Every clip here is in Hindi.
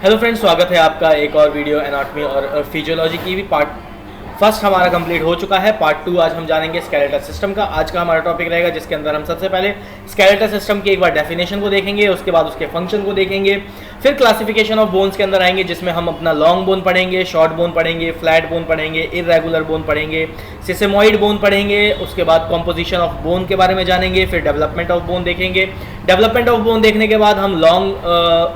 हेलो फ्रेंड्स, स्वागत है आपका एक और वीडियो एनाटॉमी और फिजियोलॉजी की भी पार्ट फर्स्ट हमारा कंप्लीट हो चुका है। पार्ट 2 आज हम जानेंगे स्केलेटल सिस्टम का। आज का हमारा टॉपिक रहेगा जिसके अंदर हम सबसे पहले स्केलेटल सिस्टम की एक बार डेफिनेशन को देखेंगे, उसके बाद उसके फंक्शन को देखेंगे, फिर क्लासिफिकेशन ऑफ बोन्स के अंदर आएंगे जिसमें हम अपना लॉन्ग बोन पढ़ेंगे, शॉर्ट बोन पढ़ेंगे, फ्लैट बोन पढ़ेंगे, इर्रेगुलर बोन पढ़ेंगे, सिसेमॉइड बोन पढ़ेंगे, उसके बाद कॉम्पोजिशन ऑफ बोन के बारे में जानेंगे, फिर डेवलपमेंट ऑफ बोन देखेंगे। डेवलपमेंट ऑफ बोन देखने के बाद हम लॉन्ग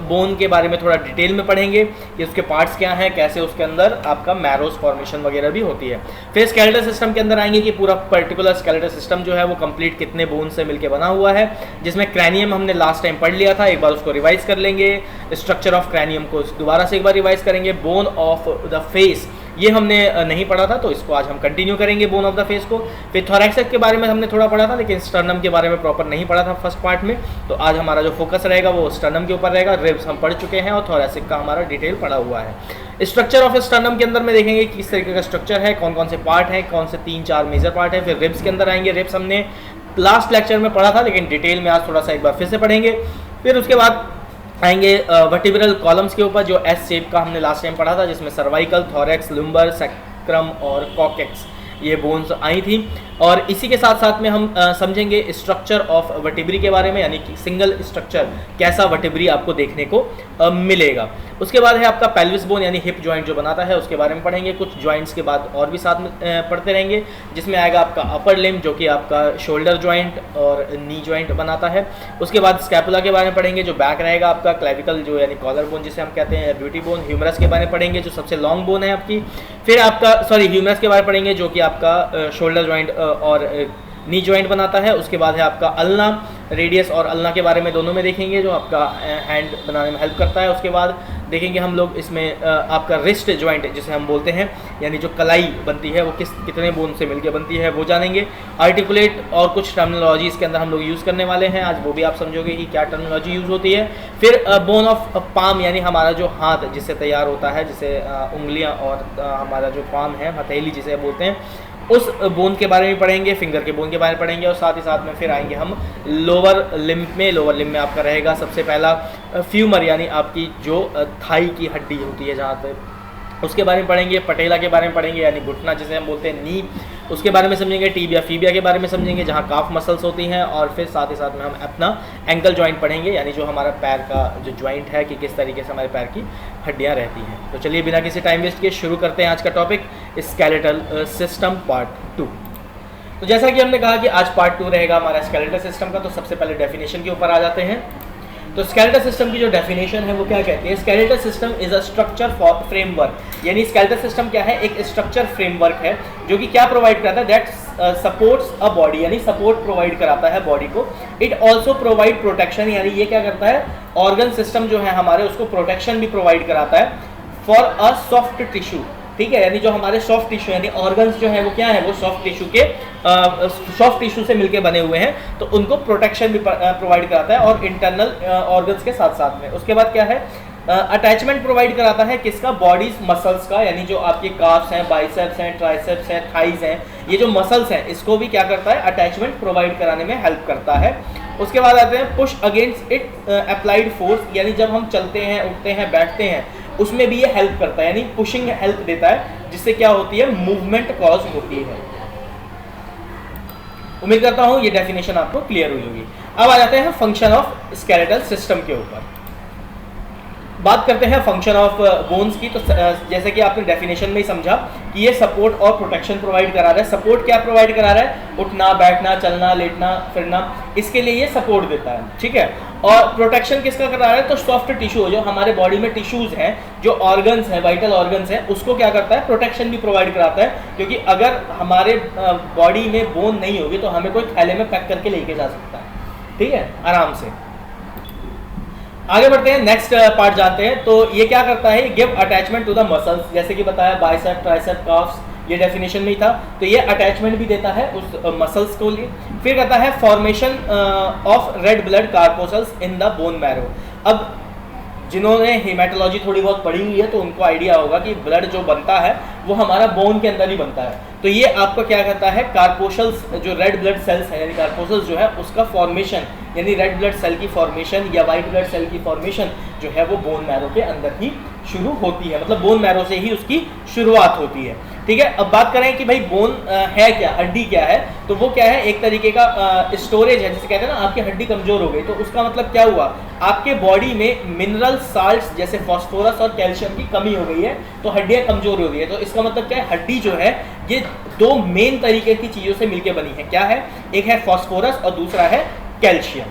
बोन के बारे में थोड़ा डिटेल में पढ़ेंगे कि उसके पार्ट्स क्या हैं, कैसे उसके अंदर आपका मैरोस फॉर्मेशन वगैरह भी होती है। फिर स्केलेटल सिस्टम के अंदर आएंगे कि पूरा पर्टिकुलर स्केलेटल सिस्टम जो है वो कंप्लीट कितने बोन से मिलकर बना हुआ है, जिसमें क्रैनियम हमने लास्ट टाइम पढ़ लिया था, एक बार उसको रिवाइज कर लेंगे। स्ट्रक्चर ऑफ क्रैनियम को दोबारा से एक बार रिवाइज करेंगे। बोन ऑफ द फेस ये हमने नहीं पढ़ा था, तो इसको आज हम कंटिन्यू करेंगे बोन ऑफ द फेस को। फिर थोरैक्स के बारे में हमने थोड़ा पढ़ा था, लेकिन स्टर्नम के बारे में प्रॉपर नहीं पढ़ा था फर्स्ट पार्ट में, तो आज हमारा जो फोकस रहेगा वो स्टर्नम के ऊपर रहेगा। रिब्स हम पढ़ चुके हैं और थोरैसिक का हमारा डिटेल पढ़ा हुआ है। स्ट्रक्चर ऑफ स्टर्नम के अंदर में देखेंगे किस तरीके का स्ट्रक्चर है, कौन कौन से पार्ट हैं, कौन से 3-4 मेजर पार्ट है। फिर रिब्स के अंदर आएंगे। रिब्स हमने लास्ट लेक्चर में पढ़ा था, लेकिन डिटेल में आज थोड़ा सा एक बार फिर से पढ़ेंगे। फिर उसके बाद आएंगे वर्टिब्रल कॉलम्स के ऊपर, जो एस शेप का हमने लास्ट टाइम पढ़ा था, जिसमें सर्वाइकल, थोरैक्स, लुम्बर, सैक्रम और कॉकेक्स ये बोन्स आई थी। और इसी के साथ साथ में हम समझेंगे स्ट्रक्चर ऑफ वर्टिब्री के बारे में, यानी कि सिंगल स्ट्रक्चर कैसा वर्टिब्री आपको देखने को मिलेगा। उसके बाद है आपका पेल्विस बोन यानी हिप जॉइंट जो बनाता है, उसके बारे में पढ़ेंगे। कुछ जॉइंट्स के बाद और भी साथ में पढ़ते रहेंगे, जिसमें आएगा आपका अपर लिम्ब जो कि आपका शोल्डर जॉइंट और नी जॉइंट बनाता है। उसके बाद स्कैपुला के बारे में पढ़ेंगे, जो बैक रहेगा आपका क्लेविकल जो यानी कॉलर बोन जिसे हम कहते हैं, ब्यूटी बोन। ह्यूमरस के बारे में पढ़ेंगे जो सबसे लॉन्ग बोन है आपकी। फिर आपका ह्यूमरस के बारे में पढ़ेंगे जो कि आपका शोल्डर जॉइंट और नी जॉइंट बनाता है। उसके बाद है आपका अल्ना, रेडियस और अल्ना के बारे में दोनों में देखेंगे, जो आपका हैंड बनाने में हेल्प करता है। उसके बाद देखेंगे हम लोग इसमें आपका रिस्ट जॉइंट जिसे हम बोलते हैं, यानी जो कलाई बनती है वो कितने बोन से मिलकर बनती है वो जानेंगे। आर्टिकुलेट और कुछ टर्मिनोलॉजी इसके अंदर हम लोग यूज़ करने वाले हैं आज, वो भी आप समझोगे कि क्या टर्मिनोलॉजी यूज़ होती है। फिर बोन ऑफ पाम यानी हमारा जो हाथ जिससे तैयार होता है, जिसे उंगलियाँ और हमारा जो पाम है, हथेली जिसे बोलते हैं, उस बोन के बारे में पढ़ेंगे। फिंगर के बोन के बारे में पढ़ेंगे। और साथ ही साथ में फिर आएंगे हम लोअर लिम्ब में। लोअर लिम्ब में आपका रहेगा सबसे पहला फ्यूमर यानी आपकी जो थाई की हड्डी होती है जहाँ पे, उसके बारे में पढ़ेंगे। पटेला के बारे में पढ़ेंगे यानी घुटना जिसे हम बोलते हैं, नी, उसके बारे में समझेंगे। टीबिया फीबिया के बारे में समझेंगे जहाँ काफ मसल्स होती हैं। और फिर साथ ही साथ में हम अपना एंकल जॉइंट पढ़ेंगे, यानी जो हमारा पैर का जो जॉइंट है कि किस तरीके से हमारे पैर की हड्डियाँ रहती हैं। तो चलिए बिना किसी टाइम वेस्ट के शुरू करते हैं आज का टॉपिक, स्केलेटल सिस्टम पार्ट 2। तो जैसा कि हमने कहा कि आज पार्ट 2 रहेगा हमारा स्केलेटल सिस्टम का, तो सबसे पहले डेफिनेशन के ऊपर आ जाते हैं। तो स्केलेटल सिस्टम की जो डेफिनेशन है वो क्या कहती है? Skeletal system is a structure framework, यानी स्केलेटल सिस्टम क्या है? एक स्ट्रक्चर फ्रेमवर्क है जो कि क्या प्रोवाइड करता है? दैट सपोर्ट्स अ बॉडी, यानी सपोर्ट प्रोवाइड कराता है बॉडी को। इट ऑल्सो प्रोवाइड प्रोटेक्शन, यानी ये क्या करता है? ऑर्गन सिस्टम जो है हमारे उसको प्रोटेक्शन भी प्रोवाइड कराता है फॉर अ सॉफ्ट टिश्यू। ठीक है, यानी जो हमारे सॉफ्ट टिश्यू यानी ऑर्गन्स जो है वो क्या है? वो सॉफ्ट टिश्यू के सॉफ्ट टिश्यू से मिलके बने हुए हैं, तो उनको प्रोटेक्शन भी प्रोवाइड कराता है और इंटरनल ऑर्गन्स के साथ साथ में। उसके बाद क्या है? अटैचमेंट प्रोवाइड कराता है किसका? बॉडीज मसल्स का, यानी जो आपके काफ्स हैं, बाइसेप्स हैं, ट्राइसेप्स हैं, थाइज हैं, ये जो मसल्स हैं इसको भी क्या करता है? अटैचमेंट प्रोवाइड कराने में हेल्प करता है। उसके बाद आते हैं push against it applied force, यानी जब हम चलते हैं, उठते हैं, बैठते हैं, उसमें भी ये हेल्प करता है, यानी पुशिंग हेल्प देता है, जिससे क्या होती है? मूवमेंट कॉज होती है। उम्मीद करता हूं ये डेफिनेशन आपको क्लियर हुई होगी। अब आ जाते हैं फंक्शन ऑफ स्केलेटल सिस्टम के ऊपर। बात करते हैं फंक्शन ऑफ बोन्स की। तो जैसे कि आपने डेफिनेशन में ही समझा कि ये सपोर्ट और प्रोटेक्शन प्रोवाइड करा रहा है। सपोर्ट क्या प्रोवाइड करा रहा है? उठना, बैठना, चलना, लेटना, फिरना, इसके लिए ये सपोर्ट देता है। ठीक है, और प्रोटेक्शन किसका करा रहा है? तो सॉफ्ट टिश्यू, जो हमारे बॉडी में टिश्यूज हैं, जो ऑर्गन्स हैं, वाइटल ऑर्गन्स हैं, उसको क्या करता है? प्रोटेक्शन भी प्रोवाइड कराता है, क्योंकि अगर हमारे बॉडी में बोन नहीं होगी तो हमें कोई थैले में पैक करके लेके जा सकता है। ठीक है, आराम से। आगे बढ़ते हैं, नेक्स्ट पार्ट जाते हैं। तो ये क्या करता है? Give attachment to the muscles, जैसे कि बताया बाइसेप, ट्राइसेप, काफ्स, ये डेफिनेशन में ही था। तो ये अटैचमेंट भी देता है उस मसल्स को लिए। फिर कहता है formation of red blood corpuscles in the bone marrow. अब जिन्होंने हेमाटोलॉजी थोड़ी बहुत पढ़ी हुई है तो उनको आइडिया होगा कि ब्लड जो बनता है वो हमारा बोन के अंदर ही बनता है। तो ये आपको क्या करता है, कार्पोशल्स जो रेड ब्लड सेल्स है यानी कार्पोशल्स जो है उसका फॉर्मेशन यानी रेड ब्लड सेल की फॉर्मेशन या वाइट ब्लड सेल की फॉर्मेशन जो है वो बोन मैरो के अंदर ही शुरू होती है, मतलब बोन मैरो से ही उसकी शुरुआत होती है। ठीक है, अब बात करें कि भाई बोन है क्या, हड्डी क्या है, तो वो क्या है, एक तरीके का स्टोरेज है। जैसे कहते हैं ना आपकी हड्डी कमजोर हो गई तो उसका मतलब क्या हुआ, आपके बॉडी में मिनरल साल्ट्स जैसे फास्फोरस और कैल्शियम की कमी हो गई है तो हड्डियां कमजोर हो गई है। तो इसका मतलब क्या है, हड्डी जो है ये दो मेन तरीके की चीजों से मिलकर बनी है। क्या है, एक है फास्फोरस और दूसरा है कैल्शियम।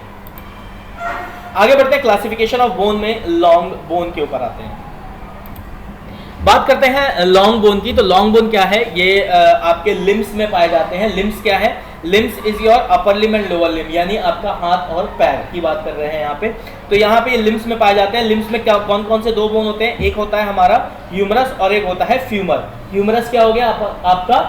आगे बढ़ते हैं, क्लासिफिकेशन ऑफ बोन में लॉन्ग बोन के ऊपर आते हैं। बात करते हैं लॉन्ग बोन की। तो लॉन्ग बोन क्या है, ये आपके लिम्स में पाए जाते हैं। लिम्स क्या है, limbs is your upper limb and lower limb, यानी आपका हाथ और पैर की बात कर रहे हैं यहाँ पे। तो यहाँ पे लिम्स में पाए जाते हैं। लिम्स में क्या कौन कौन से दो बोन होते हैं, एक होता है हमारा ह्यूमरस और एक होता है फ्यूमर। ह्यूमरस क्या हो गया आपका,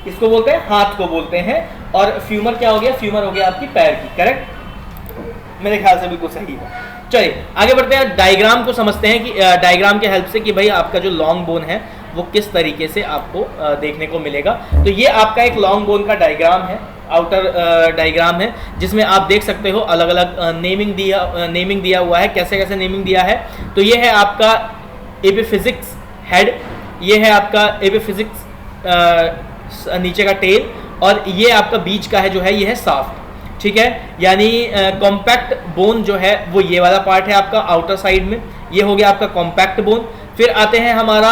इसको बोलते हैं हाथ को बोलते हैं, और फ्यूमर क्या हो गया, फ्यूमर हो गया आपकी पैर की। करेक्ट, मेरे ख्याल से बिल्कुल सही है। चलिए आगे बढ़ते हैं, डायग्राम को समझते हैं कि डायग्राम के हेल्प से कि भाई आपका जो लॉन्ग बोन है वो किस तरीके से आपको देखने को मिलेगा। तो ये आपका एक लॉन्ग बोन का डायग्राम है, आउटर डायग्राम है, जिसमें आप देख सकते हो अलग अलग नेमिंग दिया हुआ है। कैसे कैसे नेमिंग दिया है, तो ये है आपका एपिफिजिक्स हेड, ये है आपका एपिफिजिक्स नीचे का टेल, और ये आपका बीच का है जो है ये है साफ्ट। ठीक है, यानी कॉम्पैक्ट बोन जो है वो ये वाला पार्ट है आपका आउटर साइड में, ये हो गया आपका कॉम्पैक्ट बोन। फिर आते हैं हमारा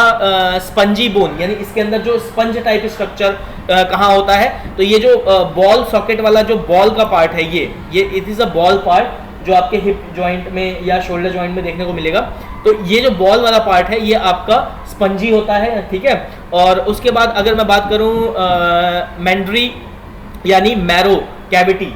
स्पंजी बोन, यानी इसके अंदर जो स्पंज टाइप स्ट्रक्चर कहाँ होता है, तो ये जो बॉल सॉकेट वाला जो बॉल का पार्ट है ये it is a ball part जो आपके हिप जॉइंट में या शोल्डर जॉइंट में देखने को मिलेगा। तो ये जो बॉल वाला पार्ट है ये आपका स्पंजी होता है। ठीक है, और उसके बाद अगर मैं बात करूं मेंड्री यानी मैरो कैविटी,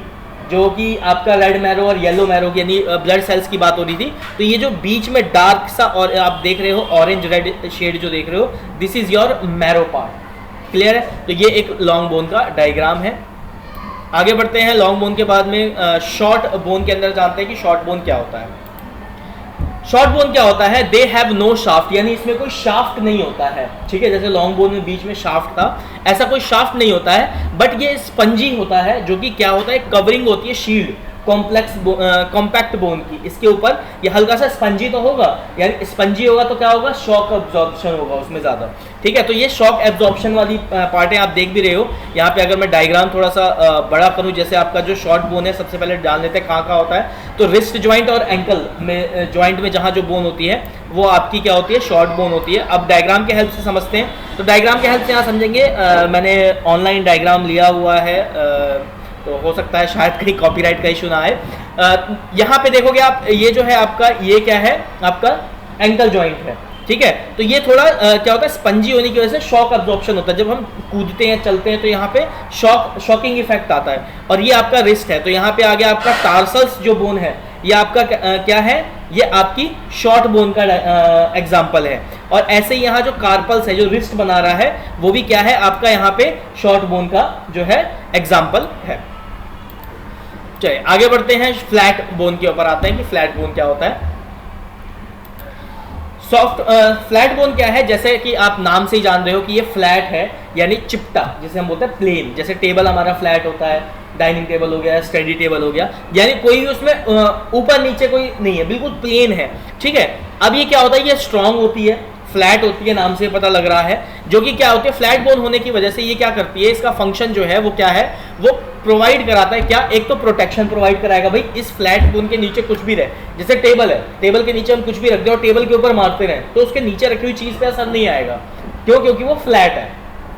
जो कि आपका रेड मैरो और येलो मैरो यानी ब्लड सेल्स की बात हो रही थी, तो ये जो बीच में डार्क सा और आप देख रहे हो ऑरेंज रेड शेड जो देख रहे हो, this is your marrow part. Clear है, तो ये एक लॉन्ग बोन का डायग्राम है। आगे बढ़ते हैं, लॉन्ग बोन के बाद में शॉर्ट बोन के अंदर जानते हैं कि शॉर्ट बोन क्या होता है। शॉर्ट बोन क्या होता है, दे हैव नो शाफ्ट, यानी इसमें कोई शाफ्ट नहीं होता है। ठीक है, जैसे लॉन्ग बोन में बीच में शाफ्ट था, ऐसा कोई शाफ्ट नहीं होता है, बट ये स्पंजी होता है, जो कि क्या होता है, कवरिंग होती है शील्ड कॉम्पैक्ट बोन की। इसके ऊपर ये हल्का सा स्पंजी तो होगा, यानी स्पंजी होगा तो क्या होगा, शॉक एब्जॉर्प्शन होगा उसमें ज़्यादा। ठीक है, तो ये शॉक एब्जॉर्प्शन वाली पार्ट है, आप देख भी रहे हो यहाँ पे। अगर मैं डायग्राम थोड़ा सा बड़ा करूँ, जैसे आपका जो शॉर्ट बोन है, सबसे पहले जान लेते हैं कहाँ कहाँ होता है। तो रिस्ट ज्वाइंट और एंकल में ज्वाइंट में जहाँ जो बोन होती है वो आपकी क्या होती है, शॉर्ट बोन होती है। अब डायग्राम के हेल्प से समझते हैं, तो डायग्राम के हेल्प से यहाँ समझेंगे। मैंने ऑनलाइन डायग्राम लिया हुआ है, तो हो सकता है शायद कहीं कॉपीराइट का इशू ना आए। यहाँ पे देखोगे आप, ये जो है आपका, ये क्या है, आपका एंकल जॉइंट है। ठीक है, तो ये थोड़ा क्या होता है, स्पंजी होने की वजह से शॉक अब्जॉर्प्शन होता है। जब हम कूदते हैं चलते हैं तो यहाँ पे शॉकिंग इफेक्ट आता है। और ये आपका रिस्ट है, तो यहाँ पे आ गया आपका टार्सल्स जो बोन है, ये आपका क्या है, ये आपकी शॉर्ट बोन का एग्जाम्पल है। और ऐसे ही यहाँ जो कार्पल्स है, जो रिस्ट बना रहा है, वो भी क्या है आपका, यहाँ पे शॉर्ट बोन का जो है एग्जाम्पल है। चलिए आगे बढ़ते हैं, फ्लैट बोन के ऊपर आते हैं कि फ्लैट बोन क्या होता है। सॉफ्ट फ्लैट बोन क्या है, जैसे कि आप नाम से ही जान रहे हो कि ये फ्लैट है, यानी चिपटा, जिसे हम बोलते हैं प्लेन। जैसे टेबल हमारा फ्लैट होता है, डाइनिंग टेबल हो गया, स्टडी टेबल हो गया, यानी कोई भी उसमें ऊपर नीचे कोई नहीं है, बिल्कुल प्लेन है। ठीक है, अब ये क्या होता है, ये स्ट्रांग होती है, फ्लैट होती है, नाम से पता लग रहा है। जो कि क्या होती है, फ्लैट बोन होने की वजह से ये क्या करती है, इसका फंक्शन जो है वो क्या है, वो प्रोवाइड कराता है क्या, एक तो प्रोटेक्शन प्रोवाइड कराएगा। भाई इस फ्लैट बोन के नीचे कुछ भी रहे, जैसे टेबल है, टेबल के नीचे हम कुछ भी रख दें और टेबल के ऊपर मारते रहे तो उसके नीचे रखी हुई चीज पे असर नहीं आएगा। क्यों, क्योंकि वो फ्लैट है।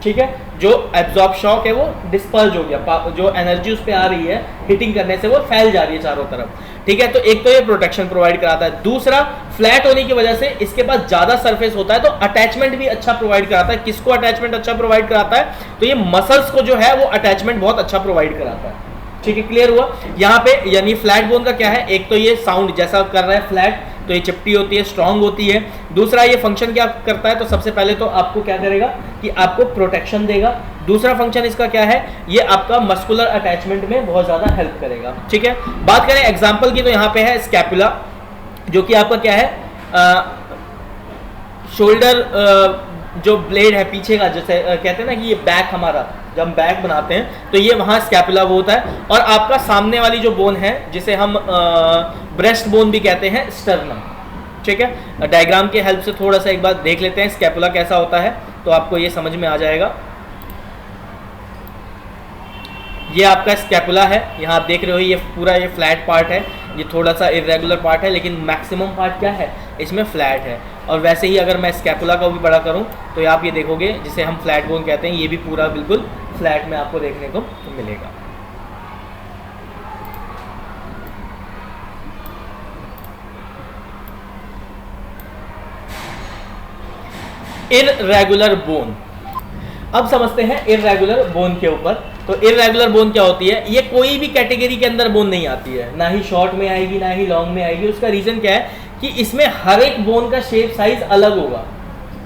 ठीक है, जो एब्जॉर्ब शॉक है वो डिस्पर्ज हो गया, जो एनर्जी उस पर आ रही है हिटिंग करने से वो फैल जा रही है चारों तरफ। ठीक है, तो एक तो ये प्रोटेक्शन प्रोवाइड कराता है, दूसरा फ्लैट होने की वजह से इसके पास ज्यादा सरफेस होता है तो अटैचमेंट भी अच्छा प्रोवाइड कराता है। किसको अटैचमेंट अच्छा प्रोवाइड कराता है, तो ये मसल्स को जो है वो अटैचमेंट बहुत अच्छा प्रोवाइड कराता है। ठीक है, क्लियर हुआ यहाँ पे। यानी फ्लैट बोन का क्या है, एक तो ये साउंड जैसा कर रहा है फ्लैट, तो ये चिपटी होती है, स्ट्रांग होती है। दूसरा ये फंक्शन क्या करता है, तो सबसे पहले तो आपको क्या करेगा कि आपको प्रोटेक्शन देगा। दूसरा फंक्शन इसका क्या है, ये आपका मस्कुलर अटैचमेंट में बहुत ज्यादा हेल्प करेगा। ठीक है, बात करें एग्जाम्पल की, तो यहाँ पे है स्कैपुला, जो कि आपका क्या है, शोल्डर जो ब्लेड है पीछे का, जैसे कहते हैं ना कि ये बैक हमारा, जब हम बैक बनाते हैं तो ये वहाँ स्कैपुला वो होता है। और आपका सामने वाली जो बोन है जिसे हम ब्रेस्ट बोन भी कहते हैं, स्टर्नम। ठीक है, डायग्राम के हेल्प से थोड़ा सा एक बार देख लेते हैं स्कैपुला कैसा होता है, तो आपको ये समझ में आ जाएगा। ये आपका स्कैपुला है, यहाँ आप देख रहे हो ये पूरा ये फ्लैट पार्ट है, ये थोड़ा सा इरेगुलर पार्ट है, लेकिन मैक्सिमम पार्ट क्या है इसमें फ्लैट है। और वैसे ही अगर मैं स्कैपुला को भी बड़ा करूँ तो आप ये देखोगे जिसे हम फ्लैट बोन कहते हैं, ये भी पूरा बिल्कुल फ्लैट में आपको देखने को मिलेगा। इररेगुलर बोन, अब समझते हैं इररेगुलर बोन के ऊपर। तो इररेगुलर बोन क्या होती है? ये कोई भी कैटेगरी के अंदर बोन नहीं आती है, ना ही शॉर्ट में आएगी ना ही लॉन्ग में आएगी। उसका रीजन क्या है कि इसमें हर एक बोन का शेप साइज अलग होगा।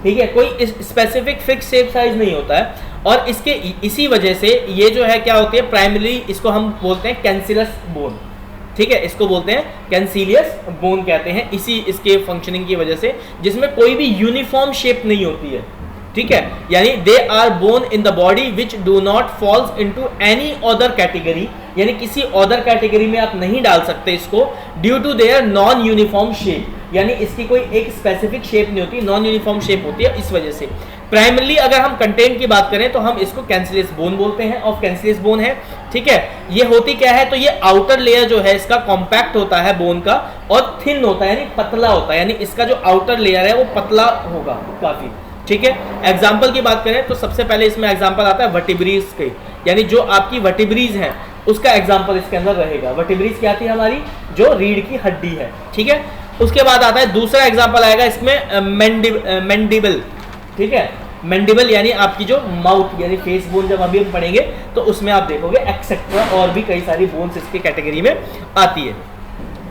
ठीक है, कोई स्पेसिफिक फिक्स शेप साइज नहीं होता है। और इसके इसी वजह से ये जो है क्या होती है, प्राइमरी इसको हम बोलते हैं कैंसिलस बोन। ठीक है, इसको बोलते हैं कैंसिलियस बोन कहते हैं, इसी इसके फंक्शनिंग की वजह से, जिसमें कोई भी यूनिफॉर्म शेप नहीं होती है। ठीक है, यानी they are bone in the body which do not falls into any other category, यानी किसी अदर कैटेगरी में आप नहीं डाल सकते इसको, due to their non uniform shape, यानी इसकी कोई एक स्पेसिफिक शेप नहीं होती, नॉन यूनिफॉर्म शेप होती है। इस वजह से प्राइमरली अगर हम कंटेंट की बात करें तो हम इसको कैंसिलियस बोन बोलते हैं, और कैंसिलियस बोन है। ठीक है, ये होती क्या है, तो ये आउटर लेयर जो है इसका कॉम्पैक्ट होता है बोन का, और थिन होता है यानी पतला होता है, यानी इसका जो आउटर लेयर है वो पतला होगा काफी। ठीक है, एग्जाम्पल की बात करें तो सबसे पहले इसमें एग्जाम्पल आता है वर्टिब्रीज के, यानी जो आपकी वर्टिब्रीज है उसका एग्जाम्पल इसके अंदर रहेगा। वर्टिब्रीज क्या थी हमारी, जो रीढ़ की हड्डी है। ठीक है, उसके बाद आता है दूसरा एग्जाम्पल आएगा इसमें मैंडिबल। ठीक है, मैंडिबल यानी आपकी जो माउथ यानी फेस बोन, जब अभी हम पढ़ेंगे तो उसमें आप देखोगे एक्सेट्रा और भी कई सारी बोन्स इसकी कैटेगरी में आती है।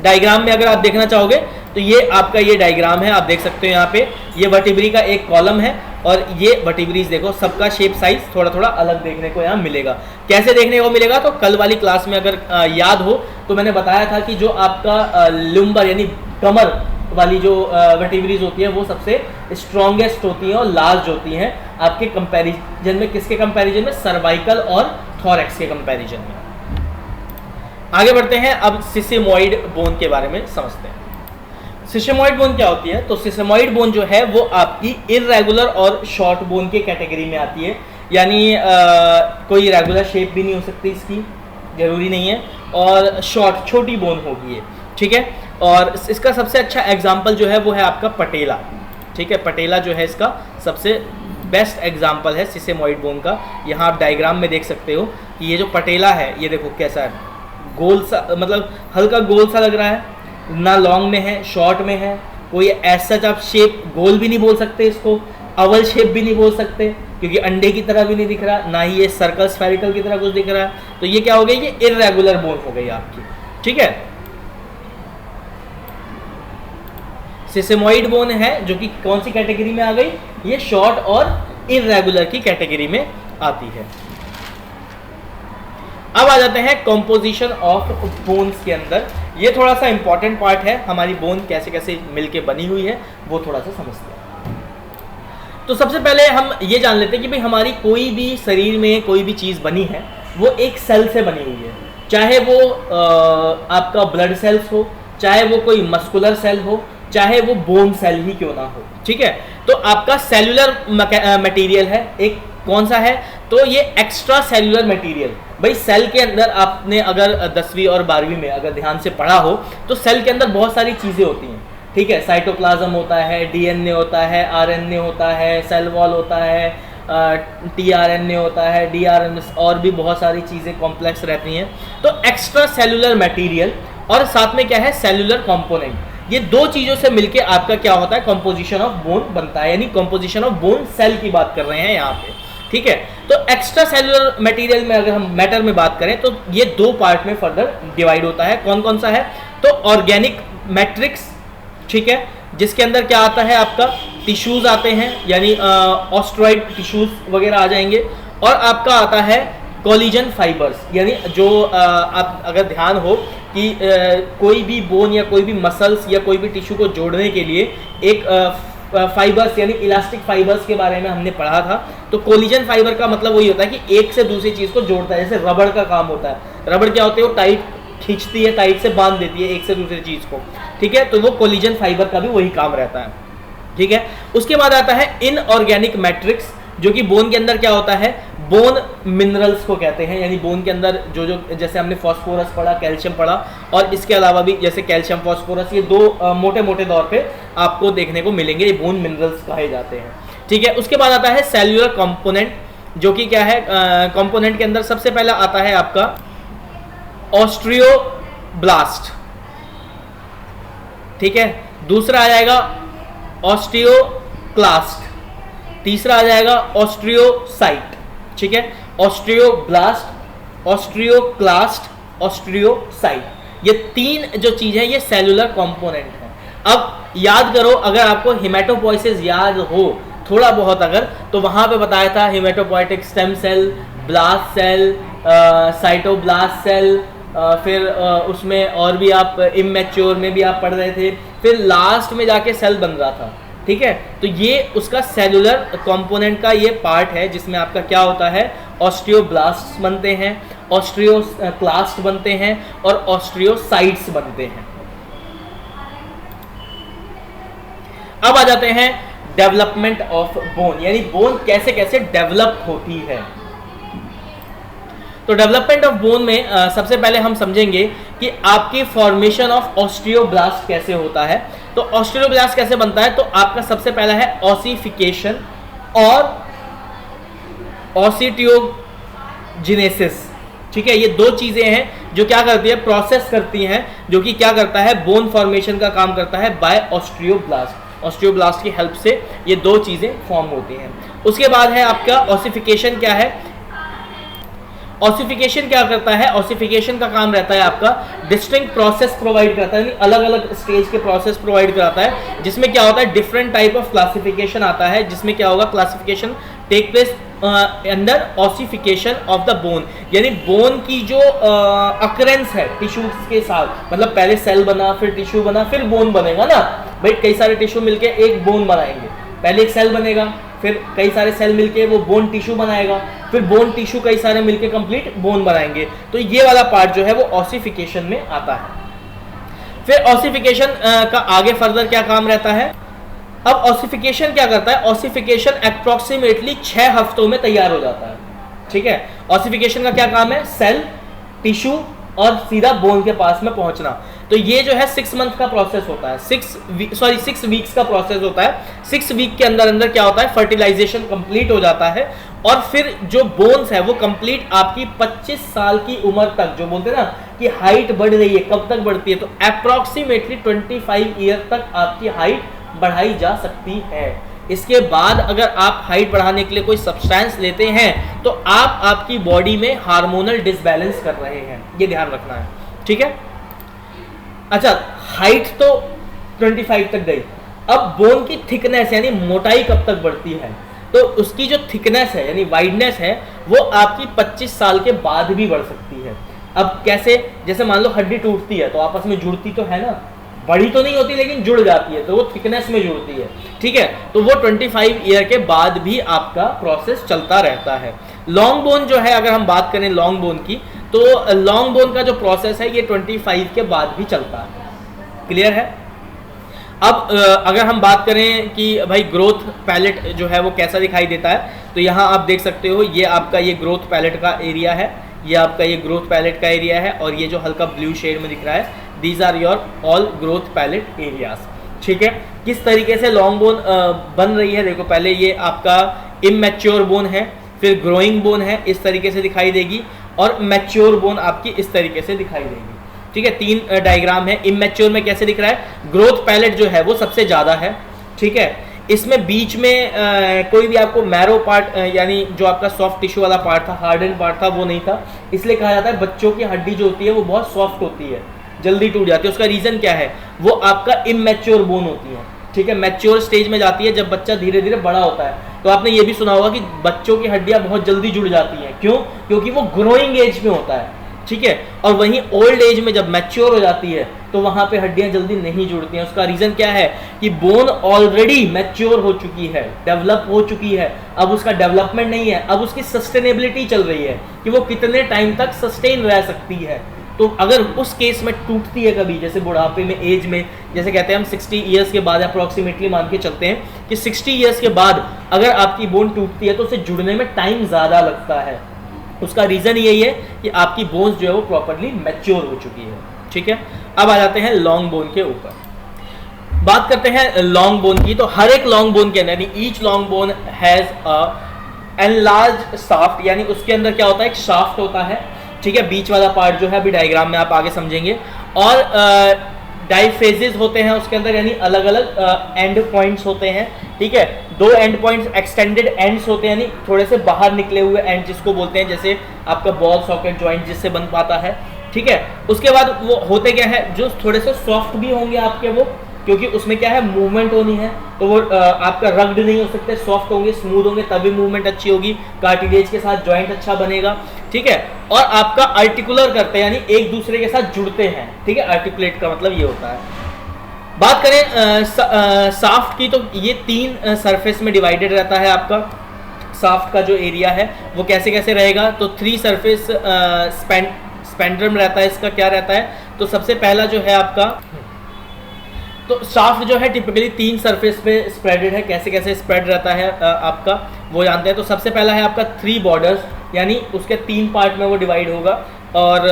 डायग्राम में अगर आप देखना चाहोगे तो ये आपका ये डायग्राम है, आप देख सकते हो यहाँ पे ये वर्टिब्री का एक कॉलम है, और ये वर्टिब्रीज देखो सबका शेप साइज थोड़ा थोड़ा अलग देखने को यहाँ मिलेगा। कैसे देखने को मिलेगा, तो कल वाली क्लास में अगर याद हो तो मैंने बताया था कि जो आपका लुम्बर यानी कमर वाली जो वर्टिब्रीज होती है वो सबसे स्ट्रॉन्गेस्ट होती हैं और लार्ज होती हैं आपके कंपैरिजन में। किसके कंपैरिजन में? सर्वाइकल और थोरैक्स के कंपैरिजन में। आगे बढ़ते हैं, अब सिसेमॉइड बोन के बारे में समझते हैं। सिसेमॉइड बोन क्या होती है? तो सिसेमॉइड बोन जो है वो आपकी इररेगुलर और शॉर्ट बोन के कैटेगरी में आती है, यानी कोई रेगुलर शेप भी नहीं हो सकती इसकी, जरूरी नहीं है, और शॉर्ट छोटी बोन होगी ये। ठीक है, और इसका सबसे अच्छा एग्जाम्पल जो है वो है आपका पटेला। ठीक है, पटेला जो है इसका सबसे बेस्ट एग्जाम्पल है सिसेमॉइड बोन का। यहाँ आप डायग्राम में देख सकते हो कि ये जो पटेला है ये देखो कैसा है, गोल सा, मतलब हल्का गोल सा लग रहा है, ना लॉन्ग में है शॉर्ट में है, कोई ऐसा आप शेप गोल भी नहीं बोल सकते इसको, अवल शेप भी नहीं बोल सकते क्योंकि अंडे की तरह भी नहीं दिख रहा, ना ही ये सर्कल स्फेरिकल की तरह कुछ दिख रहा है। तो ये क्या हो गई, ये इररेगुलर बोन हो गई आपकी। ठीक है, सिसेमॉइड बोन है जो कि कौन सी कैटेगरी में आ गई, ये शॉर्ट और इररेगुलर की कैटेगरी में आती है। अब आ जाते हैं कॉम्पोजिशन ऑफ बोन्स के अंदर। ये थोड़ा सा इंपॉर्टेंट पार्ट है, हमारी बोन कैसे कैसे मिलके बनी हुई है वो थोड़ा सा समझते हैं। तो सबसे पहले हम ये जान लेते हैं कि भाई हमारी कोई भी शरीर में कोई भी चीज़ बनी है वो एक सेल से बनी हुई है, चाहे वो आपका ब्लड सेल्स हो, चाहे वो कोई मस्कुलर सेल हो, चाहे वो बोन सेल ही क्यों ना हो। ठीक है, तो आपका सेलुलर मटेरियल है एक, कौन सा है, तो ये एक्स्ट्रा सेलुलर मटेरियल। भाई सेल के अंदर आपने अगर 10वीं और 12वीं में अगर ध्यान से पढ़ा हो तो सेल के अंदर बहुत सारी चीज़ें होती हैं। ठीक है, साइटोप्लाज्म होता है, डीएनए होता है, आरएनए होता है, सेल वॉल होता है, टीआरएनए होता है, डीआरएनए, और भी बहुत सारी चीज़ें कॉम्प्लेक्स रहती हैं। तो एक्स्ट्रा सेलुलर मटेरियल और साथ में क्या है, सेलुलर कंपोनेंट, ये दो चीज़ों से मिलके आपका क्या होता है, कंपोजिशन ऑफ बोन बनता है, यानी कंपोजिशन ऑफ बोन सेल की बात कर रहे हैं यहाँ पे। ठीक है, तो एक्स्ट्रा सेलुलर मटेरियल में अगर हम मैटर में बात करें तो ये दो पार्ट में फर्दर डिवाइड होता है। कौन कौन सा है, तो ऑर्गेनिक मैट्रिक्स, ठीक है, जिसके अंदर क्या आता है आपका टिश्यूज आते हैं, यानी ऑस्ट्रॉइड टिश्यूज वगैरह आ जाएंगे, और आपका आता है कोलिजन फाइबर्स, यानी जो आप अगर ध्यान हो कि कोई भी बोन या कोई भी मसल्स या कोई भी टिश्यू को जोड़ने के लिए एक फाइबर्स यानी इलास्टिक फाइबर्स के बारे में हमने पढ़ा था। तो कोलिजन फाइबर का मतलब वही होता है कि एक से दूसरी चीज को जोड़ता है, जैसे रबड़ का काम होता है। रबड़ क्या होती है, वो टाइट खींचती है, टाइट से बांध देती है एक से दूसरी चीज को, ठीक है। तो वो कोलिजन फाइबर का भी वही काम रहता है, ठीक है। उसके बाद आता है इनऑर्गेनिक मैट्रिक्स, जो कि बोन के अंदर क्या होता है, बोन मिनरल्स को कहते हैं, यानी बोन के अंदर जो जैसे हमने फास्फोरस पढ़ा, कैल्शियम पढ़ा, और इसके अलावा भी जैसे कैल्शियम, फास्फोरस, ये दो मोटे मोटे तौर पे आपको देखने को मिलेंगे, ये बोन मिनरल्स कहे जाते हैं, ठीक है। उसके बाद आता है सेल्यूलर कंपोनेंट, जो कि क्या है, कंपोनेंट के अंदर सबसे पहला आता है आपका ऑस्ट्रियोब्लास्ट, ठीक है। दूसरा आ जाएगा ऑस्टियोक्लास्ट, तीसरा आ जाएगा ऑस्ट्रियोसाइट, ठीक है। ऑस्ट्रियोब्लास्ट, ऑस्ट्रियोक्लास्ट, ऑस्ट्रियोसाइट, ये तीन जो चीज है ये सेलुलर कंपोनेंट है। अब याद करो, अगर आपको हिमेटोपोइसिस याद हो थोड़ा बहुत अगर, तो वहां पे बताया था haematopoietic stem cell, blast cell, cytoblast cell, फिर उसमें और भी आप इमेच्योर में भी आप पढ़ रहे थे, फिर लास्ट में जाके सेल बन रहा था, ठीक है। तो ये उसका सेलुलर कंपोनेंट का ये पार्ट है, जिसमें आपका क्या होता है, ऑस्टियोब्लास्ट बनते हैं, ऑस्ट्रियोक्लास्ट बनते हैं और ऑस्ट्रियोसाइट्स बनते हैं। अब आ जाते हैं डेवलपमेंट ऑफ बोन, यानी बोन कैसे कैसे डेवलप होती है। तो डेवलपमेंट ऑफ बोन में सबसे पहले हम समझेंगे कि आपकी फॉर्मेशन ऑफ ऑस्टियोब्लास्ट कैसे होता है। तो ऑस्टियोब्लास्ट कैसे बनता है, तो आपका सबसे पहला है ऑसिफिकेशन और ऑसिटियोजिनेसिस, ठीक है। ये दो चीजें हैं जो क्या करती है, प्रोसेस करती हैं, जो कि क्या करता है, बोन फॉर्मेशन का काम करता है बाय ऑस्टियोब्लास्ट। ऑस्टियोब्लास्ट की हेल्प से ये दो चीजें फॉर्म होती हैं। उसके बाद है आपका ऑसिफिकेशन। क्या है ऑसिफिकेशन, क्या करता है, ऑसिफिकेशन का काम रहता है आपका डिस्टिंक्ट प्रोसेस प्रोवाइड करता है, अलग अलग स्टेज के प्रोसेस प्रोवाइड कराता है, जिसमें क्या होता है, डिफरेंट टाइप ऑफ क्लासिफिकेशन आता है, जिसमें क्या होगा, classification take place under ossification of the bone, यानी बोन की जो अकरेंस है टिश्यूज के साथ, मतलब पहले सेल बना, फिर टिश्यू बना, फिर बोन बनेगा ना भाई, कई सारे टिश्यू मिलके एक बोन बनाएंगे, पहले एक सेल बनेगा, फिर कई सारे सेल मिलके वो बोन टिश्यू बनाएगा, फिर बोन टिश्यू कई सारे मिलके कंप्लीट बोन बनाएंगे। तो ये वाला पार्ट जो है वो ऑसिफिकेशन में आता है। फिर ऑसिफिकेशन का आगे फर्दर क्या काम रहता है। अब ऑसिफिकेशन क्या करता है, ऑसिफिकेशन अप्रोक्सीमेटली 6 हफ्तों में तैयार हो जाता है, ठीक है। ऑसिफिकेशन का क्या काम है, सेल, टिश्यू और सीधा बोन के पास में पहुंचना। तो ये जो है 6 मंथ का प्रोसेस होता है, 6 वीक्स का प्रोसेस होता है। 6 वीक के अंदर अंदर क्या होता है, फर्टिलाइजेशन कंप्लीट हो जाता है, और फिर जो बोन्स है वो कंप्लीट आपकी 25 साल की उम्र तक, जो बोलते हैं ना कि हाइट बढ़ रही है, कब तक बढ़ती है, तो अप्रोक्सीमेटली 25 ईयर तक आपकी हाइट बढ़ाई जा सकती है। इसके बाद अगर आप हाइट बढ़ाने के लिए कोई सब्सटेंस लेते हैं तो आप आपकी बॉडी में हार्मोनल डिसबैलेंस कर रहे हैं, ये ध्यान रखना है, ठीक है। अच्छा, हाइट तो 25 तक गई, अब बोन की थिकनेस यानी मोटाई कब तक बढ़ती है, तो उसकी जो थिकनेस है यानी वाइडनेस है वो आपकी 25 साल के बाद भी बढ़ सकती है। अब कैसे, जैसे मान लो हड्डी टूटती है तो आपस में जुड़ती तो है ना, बड़ी तो नहीं होती लेकिन जुड़ जाती है, तो वो थिकनेस में जुड़ती है, ठीक है। तो वो 25 ईयर के बाद भी आपका प्रोसेस चलता रहता है। लॉन्ग बोन जो है, अगर हम बात करें लॉन्ग बोन की, तो लॉन्ग बोन का जो प्रोसेस है ये 25 के बाद भी चलता है। क्लियर है। अब अगर हम बात करें कि भाई ग्रोथ पैलेट जो है वो कैसा दिखाई देता है, तो यहाँ आप देख सकते हो, ये आपका ये ग्रोथ पैलेट का एरिया है, ये आपका ये ग्रोथ पैलेट का एरिया है, और ये जो हल्का ब्लू शेड में दिख रहा है, these are your all growth plate areas, ठीक है। किस तरीके से लॉन्ग बोन बन रही है, देखो पहले ये आपका इमैच्योर बोन है, फिर ग्रोइंग बोन है, इस तरीके से दिखाई देगी, और मैच्योर बोन आपकी इस तरीके से दिखाई देगी, ठीक है। 3 डायग्राम है। इमैच्योर में कैसे दिख रहा है, ग्रोथ पैलेट जो है वो सबसे ज़्यादा है, ठीक है। इसमें बीच में कोई भी आपको मैरो पार्ट यानी जो आपका सॉफ्ट टिश्यू वाला पार्ट था, हार्डन पार्ट था, वो नहीं था, इसलिए कहा जाता है बच्चों की हड्डी जो होती है वो बहुत सॉफ्ट होती है, जल्दी टूट जाती है। उसका रीज़न क्या है, वो आपका इमैच्योर बोन होती है, ठीक है। मैच्योर स्टेज में जाती है जब बच्चा धीरे धीरे बड़ा होता है। तो आपने ये भी सुना होगा कि बच्चों की हड्डियां बहुत जल्दी जुड़ जाती हैं, क्यों, क्योंकि वो ग्रोइंग एज में होता है, ठीक है। और वहीं ओल्ड एज में जब मैच्योर हो जाती है तो वहां पे हड्डियां जल्दी नहीं जुड़ती हैं। उसका रीजन क्या है कि बोन ऑलरेडी मैच्योर हो चुकी है, डेवलप हो चुकी है, अब उसका डेवलपमेंट नहीं है, अब उसकी सस्टेनेबिलिटी चल रही है कि वो कितने टाइम तक सस्टेन रह सकती है। तो अगर उस केस में टूटती है कभी, जैसे बुढ़ापे में, एज में, जैसे कहते हैं हम 60 ईयर्स के बाद अप्रोक्सीमेटली मान के चलते हैं कि 60 ईयर्स के बाद अगर आपकी बोन टूटती है तो उसे जुड़ने में टाइम ज़्यादा लगता है। उसका रीज़न यही है कि आपकी बोन्स जो है वो प्रॉपरली मैच्योर हो चुकी है, ठीक है। अब आ जाते हैं लॉन्ग बोन के ऊपर। बात करते हैं लॉन्ग बोन की। तो हर एक लॉन्ग बोन के अंदर, यानी each long bone has a enlarge shaft, यानी उसके अंदर क्या होता है, एक शाफ्ट होता है, ठीक है। बीच वाला पार्ट जो है अभी डायग्राम में आप आगे समझेंगे। और डाइफेजेस होते हैं उसके अंदर, यानी अलग अलग एंड पॉइंट्स होते हैं, ठीक है। दो एंड पॉइंट्स एक्सटेंडेड एंड्स होते हैं, यानी थोड़े से बाहर निकले हुए एंड जिसको बोलते हैं, जैसे आपका बॉल सॉकेट जॉइंट जिससे बन पाता है, ठीक है। उसके बाद वो होते क्या है, जो थोड़े से सॉफ्ट भी होंगे आपके वो, क्योंकि उसमें क्या है, मूवमेंट होनी है, तो वो आपका रग्ड नहीं हो सकते, सॉफ्ट होंगे, स्मूथ होंगे, तभी मूवमेंट अच्छी होगी, कार्टिलेज के साथ जॉइंट अच्छा बनेगा, ठीक है। और आपका आर्टिकुलर करते हैं, यानी एक दूसरे के साथ जुड़ते हैं, ठीक है। आर्टिकुलेट का मतलब ये होता है। बात करें शाफ्ट की, तो ये 3 सरफेस में डिवाइडेड रहता है आपका शाफ्ट का जो एरिया है वो कैसे कैसे रहेगा। तो 3 सरफेस स्पेंड्रम रहता है, इसका क्या रहता है, तो सबसे पहला जो है आपका, तो शाफ्ट जो है टिपिकली 3 सरफेस पे स्प्रेडेड है। कैसे कैसे स्प्रेड रहता है आपका वो जानते हैं। तो सबसे पहला है आपका 3 बॉर्डर्स, यानी उसके 3 पार्ट में वो डिवाइड होगा। और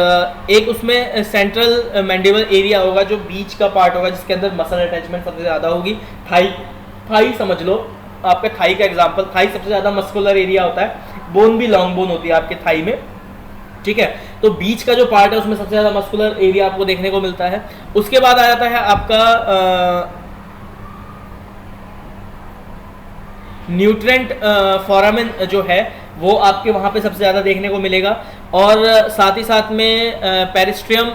एक उसमें सेंट्रल मैंडिबल एरिया होगा जो बीच का पार्ट होगा, जिसके अंदर मसल अटैचमेंट सबसे ज़्यादा होगी। थाई समझ लो, आपका थाई का एग्जांपल, थाई सबसे ज़्यादा मस्कुलर एरिया होता है, बोन भी लॉन्ग बोन होती है आपके थाई में, ठीक है। तो बीच का जो पार्ट है उसमें सबसे ज़्यादा मस्कुलर एरिया आपको देखने को मिलता है। उसके बाद आ जाता है आपका न्यूट्रेंट फोरामेन जो है वो आपके वहाँ पे सबसे ज़्यादा देखने को मिलेगा। और साथ ही साथ में periosteum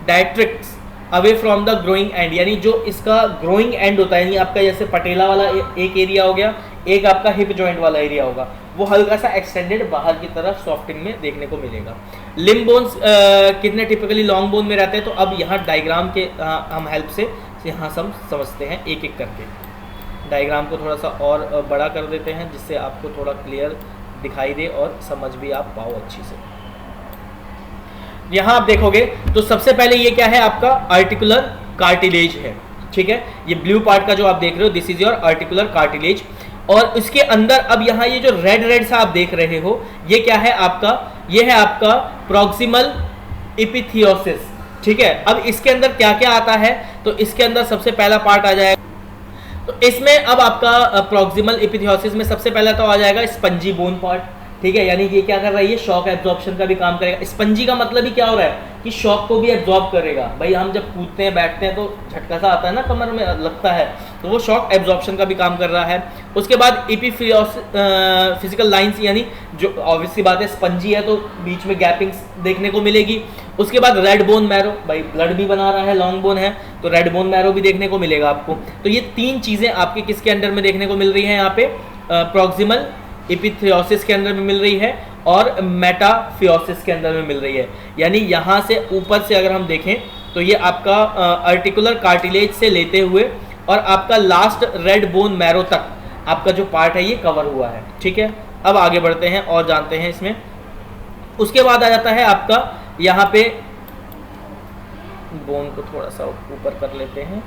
detracts away from the growing end, यानी जो इसका ग्रोइंग एंड होता है, यानी आपका जैसे पटेला वाला एक एरिया हो गया, एक आपका हिप जॉइंट वाला एरिया होगा, वो हल्का सा एक्सटेंडेड बाहर की तरफ सॉफ्टिंग में देखने को मिलेगा। लिम्ब बोन्स कितने टिपिकली लॉन्ग बोन में रहते हैं, तो अब यहाँ डायग्राम के हम हेल्प से यहाँ हम समझते हैं एक एक करके। डायग्राम को थोड़ा सा और बड़ा कर देते हैं जिससे आपको थोड़ा क्लियर दिखाई दे और समझ भी आप पाओ अच्छी से। यहाँ आप देखोगे तो सबसे पहले ये क्या है, आपका आर्टिकुलर कार्टिलेज है, ठीक है। ये ब्लू पार्ट का जो आप देख रहे हो, this is your articular cartilage. और इसके अंदर अब यहाँ ये जो रेड रेड सा आप देख रहे हो, ये क्या है आपका, ये है आपका प्रॉक्सिमल एपिथियोसिस, ठीक है। अब इसके अंदर क्या क्या आता है, तो इसके अंदर सबसे पहला पार्ट आ जाएगा, तो इसमें अब आपका प्रॉक्सिमल एपिथियोसिस में सबसे पहला तो आ जाएगा स्पंजी बोन पार्ट, ठीक है। यानी ये क्या कर रहा है, ये शॉक एब्जॉर्प्शन का भी काम करेगा। स्पंजी का मतलब ही क्या हो रहा है कि शॉक को भी एब्जॉर्ब करेगा। भाई हम जब कूदते हैं बैठते हैं तो झटका सा आता है ना, कमर में लगता है, तो वो शॉक एब्जॉर्प्शन का भी काम कर रहा है। उसके बाद फिजिकल लाइंस, यानी जो ऑब्वियसली बात है स्पंजी है तो बीच में गैपिंग्स देखने को मिलेगी। उसके बाद रेड बोन मैरो, भाई ब्लड भी बना रहा है, लॉन्ग बोन है तो रेड बोन मैरो भी देखने को मिलेगा आपको। तो ये 3 चीज़ें आपके किसके अंडर में देखने को मिल रही हैं, यहाँ पे प्रॉक्सिमल एपिथियोसिस के अंदर में मिल रही है और मेटाफियोसिस के अंदर में मिल रही है। यानी यहाँ से ऊपर से अगर हम देखें तो ये आपका आर्टिकुलर कार्टिलेज से लेते हुए और आपका लास्ट रेड बोन मैरो तक आपका जो पार्ट है ये कवर हुआ है, ठीक है। अब आगे बढ़ते हैं और जानते हैं इसमें। उसके बाद आ जाता है आपका यहाँ पे, बोन को थोड़ा सा ऊपर कर लेते हैं,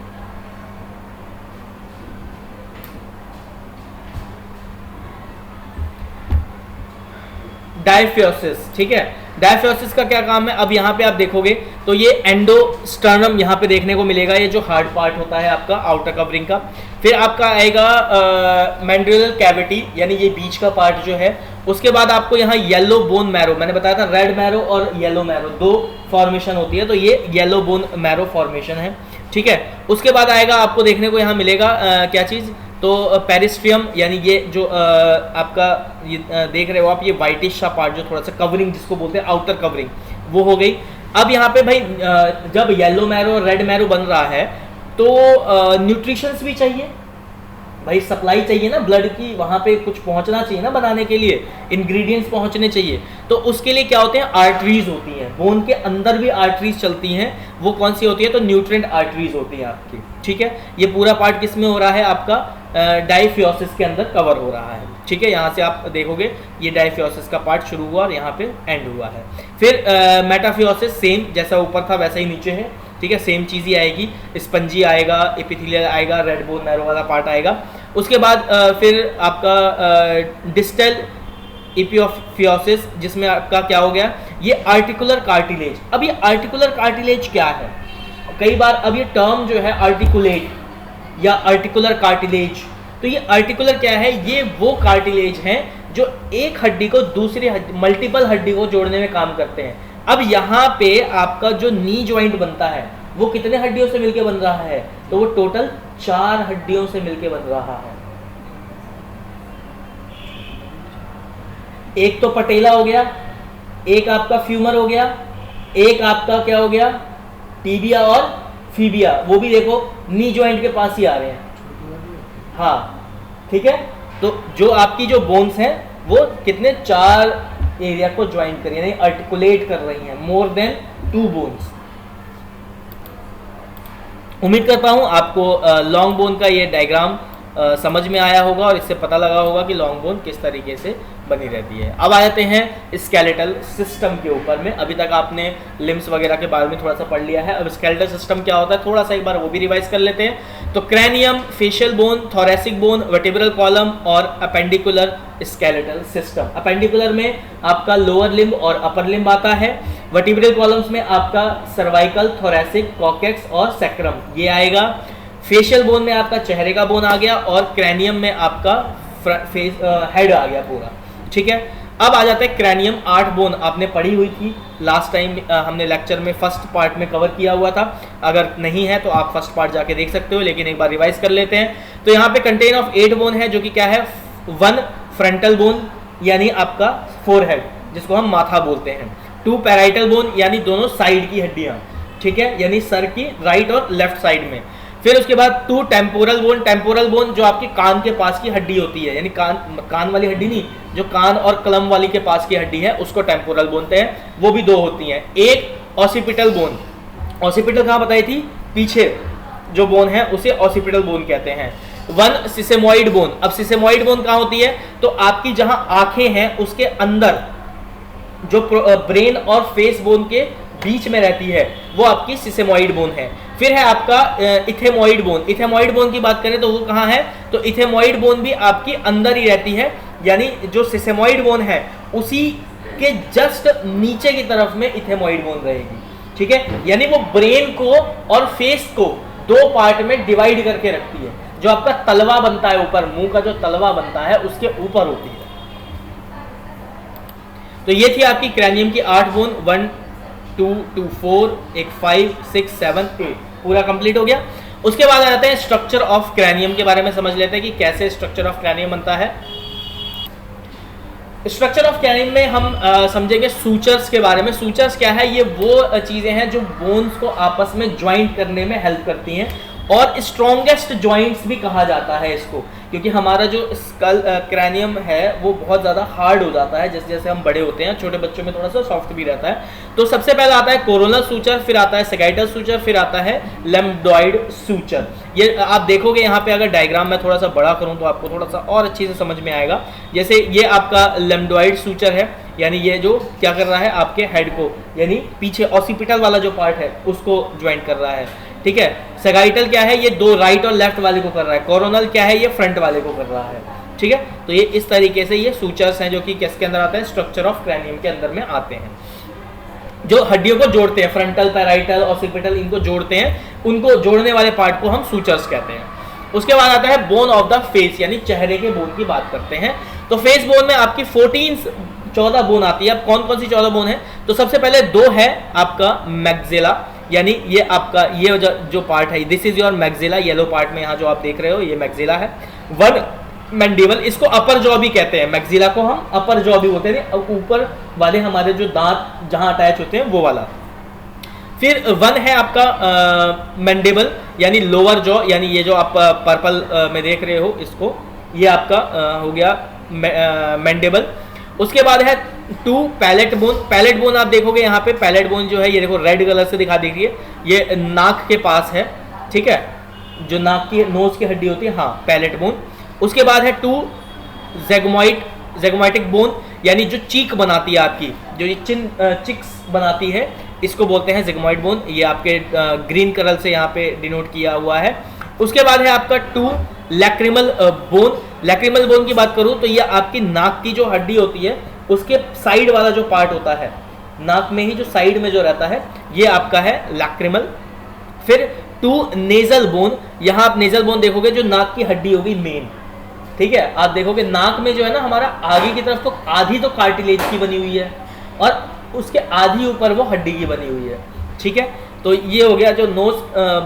डायफियोसिस, ठीक है। डायफियोसिस का क्या काम है, अब यहाँ पे आप देखोगे तो ये एंडोस्टर्नम यहाँ पे देखने को मिलेगा, ये जो हार्ड पार्ट होता है आपका आउटर कवरिंग का। फिर आपका आएगा मैंडिबुलर कैविटी, यानी ये बीच का पार्ट जो है। उसके बाद आपको यहाँ येलो बोन मैरो, मैंने बताया था रेड मैरो और येलो मैरो 2 फॉर्मेशन होती है, तो ये येलो बोन मैरो फॉर्मेशन है, ठीक है। उसके बाद आएगा आपको देखने को यहाँ मिलेगा क्या चीज़, तो पेरिस्ट्रियम, यानी ये जो आपका ये देख रहे हो आप, ये वाइटिश सा पार्ट जो थोड़ा सा कवरिंग जिसको बोलते हैं आउटर कवरिंग, वो हो गई। अब यहाँ पे भाई जब येलो मैरो और रेड मैरो बन रहा है तो न्यूट्रिशंस भी चाहिए, भाई सप्लाई चाहिए ना ब्लड की, वहाँ पे कुछ पहुँचना चाहिए ना बनाने के लिए, इंग्रेडिएंट्स पहुँचने चाहिए। तो उसके लिए क्या होते हैं, आर्टरीज होती हैं, बोन के अंदर भी आर्टरीज चलती हैं। वो कौन सी होती है, तो न्यूट्रिएंट आर्टरीज होती हैं आपकी, ठीक है। ये पूरा पार्ट किस में हो रहा है, आपका डायफियोसिस के अंदर कवर हो रहा है, ठीक है। यहाँ से आप देखोगे ये डायफियोसिस का पार्ट शुरू हुआ और यहाँ पे एंड हुआ है। फिर मेटाफियोसिस सेम जैसा ऊपर था वैसा ही नीचे है, ठीक है, सेम चीज़ ही आएगी, स्पंजी आएगा, एपिथेलियल आएगा, रेड बोन नैरो वाला पार्ट आएगा। उसके बाद फिर आपका डिस्टल एपियोफियोसिस, जिसमें आपका क्या हो गया, ये आर्टिकुलर कार्टिलेज। अब ये आर्टिकुलर कार्टिलेज क्या है, कई बार अब ये टर्म जो है आर्टिकुलेट या आर्टिकुलर कार्टिलेज, तो ये आर्टिकुलर क्या है, ये वो कार्टिलेज हैं जो एक हड्डी को दूसरी मल्टीपल हड्डी को जोड़ने में काम करते हैं। अब यहाँ पे आपका जो नी ज्वाइंट बनता है वो कितने हड्डियों से मिलके बन रहा है, तो वो टोटल 4 हड्डियों से मिलके बन रहा है। एक तो पटेला हो गया, एक आपका फ्यूमर हो गया, एक आपका क्या हो गया, टीबिया और फीबिया, वो भी देखो नी ज्वाइंट के पास ही आ रहे हैं। हाँ ठीक है, तो जो आपकी जो बोन्स हैं वो कितने 4 एरिया को ज्वाइंट कर यानी आर्टिकुलेट कर रही हैं, मोर देन 2 बोन्स। उम्मीद करता हूं आपको लॉन्ग बोन का ये डायग्राम समझ में आया होगा और इससे पता लगा होगा कि लॉन्ग बोन किस तरीके से बनी रहती है। अब आ जाते हैं स्केलेटल सिस्टम के ऊपर में। अभी तक आपने लिम्स वगैरह के बारे में थोड़ा सा पढ़ लिया है, अब स्केलेटल सिस्टम क्या होता है थोड़ा सा एक बार वो भी रिवाइज कर लेते हैं। तो cranium, facial bone, thoracic bone, vertebral column और अपेंडिकुलर स्केलेटल सिस्टम। अपेंडिकुलर में आपका लोअर लिम्ब और अपर लिम्ब आता है, वर्टिब्रल कॉलम्स में आपका सर्वाइकल, थोरैसिक, कॉकेक्स और सैक्रम ये आएगा। फेशियल बोन में आपका चेहरे का बोन आ गया और क्रैनियम में आपका हेड आ गया पूरा, ठीक है। अब आ जाता है क्रैनियम, 8 बोन आपने पढ़ी हुई थी लास्ट टाइम, हमने लेक्चर में फर्स्ट पार्ट में कवर किया हुआ था। अगर नहीं है तो आप फर्स्ट पार्ट जाके देख सकते हो, लेकिन एक बार रिवाइज कर लेते हैं। तो यहाँ पे कंटेन ऑफ 8 बोन है, जो कि क्या है, 1 फ्रंटल बोन यानी आपका फोरहेड जिसको हम माथा बोलते हैं, 2 पैराइटल बोन यानी दोनों साइड की हड्डियां, ठीक है, यानी सर की राइट और लेफ्ट साइड में। फिर उसके बाद 2 टेम्पोरल बोन, टेम्पोरल बोन जो आपकी कान के पास की हड्डी होती है, यानी कान वाली हड्डी नहीं, जो कान और कलम वाली के पास की हड्डी है उसको टेम्पोरल बोलते हैं, वो भी 2 होती हैं। एक ऑसिपिटल बोन, ऑसिपिटल कहाँ बताई थी, पीछे जो बोन है उसे ऑसिपिटल बोन कहते हैं। 1 सिसेमॉइड बोन, अब सिसेमॉइड बोन कहाँ होती है, तो आपकी जहां आंखें हैं उसके अंदर जो ब्रेन और फेस बोन के बीच में रहती है वो आपकी सिसेमॉइड बोन है। फिर है आपका इथेमॉइड बोन, इथेमॉइड बोन की बात करें तो वो कहाँ है, तो इथेमॉइड बोन भी आपकी अंदर ही रहती है, यानी जो सिसेमॉइड बोन है उसी के जस्ट नीचे की तरफ में इथेमॉइड बोन रहेगी, ठीक है, यानी वो ब्रेन को और फेस को 2 पार्ट में डिवाइड करके रखती है। जो आपका तलवा बनता है ऊपर, मुंह का जो तलवा बनता है उसके ऊपर होती है। तो ये थी आपकी क्रैनियम की 8 बोन, 1 2 2 4 एक 5 6 7 8 पूरा कंप्लीट हो गया। उसके बाद आ जाते हैं स्ट्रक्चर ऑफ क्रैनियम के बारे में समझ लेते हैं कि कैसे स्ट्रक्चर ऑफ क्रैनियम बनता है। स्ट्रक्चर ऑफ क्रैनियम में हम समझेंगे सूचर्स के बारे में। सूचर्स क्या है, ये वो चीजें हैं जो बोन्स को आपस में ज्वाइंट करने में हेल्प करती हैं और स्ट्रॉन्गेस्ट ज्वाइंट्स भी कहा जाता है इसको, क्योंकि हमारा जो स्कल क्रैनियम है वो बहुत ज़्यादा हार्ड हो जाता है जैसे जैसे हम बड़े होते हैं, छोटे बच्चों में थोड़ा सा सॉफ्ट भी रहता है। तो सबसे पहले आता है कोरोनल सूचर, फिर आता है सेगाइटल सूचर, फिर आता है लैम्बडॉइड सूचर। ये आप देखोगे यहाँ पे, अगर डायग्राम में थोड़ा सा बड़ा करूँ तो आपको थोड़ा सा और अच्छे से समझ में आएगा। जैसे ये आपका लैम्बडॉइड सूचर है, यानी ये जो क्या कर रहा है, आपके हेड को यानी पीछे ऑसिपिटल वाला जो पार्ट है उसको ज्वाइंट कर रहा है, ठीक है। सेगाइटल क्या है, ये 2 राइट और लेफ्ट वाले को कर रहा है। कोरोनल क्या है, ये फ्रंट वाले को कर रहा है, ठीक है। तो ये इस तरीके से ये सूचर्स हैं जो कि किसके अंदर आते हैं, स्ट्रक्चर ऑफ क्रैनियम के अंदर में आते हैं, जो हड्डियों को जोड़ते हैं, फ्रंटल, पैराइटल, ऑसिपिटल, इनको जोड़ते हैं, उनको जोड़ने वाले पार्ट को हम सूचर्स कहते हैं। उसके बाद आता है बोन ऑफ द फेस, यानी चेहरे के बोन की बात करते हैं। तो फेस बोन में आपकी 14 बोन आती है। अब कौन कौन सी 14 बोन है, तो सबसे पहले 2 है आपका मैक्सिला, यानी ये आपका ये जो पार्ट है, this is your maxilla, yellow part में यहाँ जो आप देख रहे हो ये मैक्सिला है। 1 मैंडिबल, इसको अपर जॉ भी कहते हैं, मैक्सिला को हम अपर जॉ भी बोलते हैं, ऊपर वाले हमारे जो दांत जहां अटैच होते हैं वो वाला। फिर 1 है आपका मैंडेबल यानी लोअर जॉ, यानी ये जो आप पर्पल में देख रहे हो इसको, ये आपका हो गया मैंडेबल। उसके बाद है 2 पैलेट बोन। पैलेट बोन आप देखोगे यहाँ पे पैलेट बोन जो है ये देखो रेड कलर से दिखा दे रही है, ये नाक के पास है, ठीक है, जो नाक की नोज की हड्डी होती है, हाँ पैलेट बोन। उसके बाद है 2 ज़ैगोमैटिक बोन, यानी जो चीक बनाती है आपकी, जो ये चिक्स बनाती है, इसको बोलते हैं ज़ैगोमैटिक बोन। ये आपके ग्रीन कलर से यहाँ पे डिनोट किया हुआ है। उसके बाद है आपका 2 लैक्रिमल बोन। लैक्रिमल बोन की बात करूँ तो ये आपकी नाक की जो हड्डी होती है उसके साइड वाला जो पार्ट होता है, नाक में ही जो साइड में जो रहता है, ये आपका है लैक्रिमल। फिर 2 नेजल बोन। यहाँ आप नेजल बोन देखोगे जो नाक की हड्डी होगी मेन, ठीक है, आप देखोगे नाक में जो है ना हमारा आगे की तरफ तो आधी तो कार्टिलेज की बनी हुई है और उसके आधी ऊपर वो हड्डी की बनी हुई है, ठीक है। तो ये हो गया जो नोज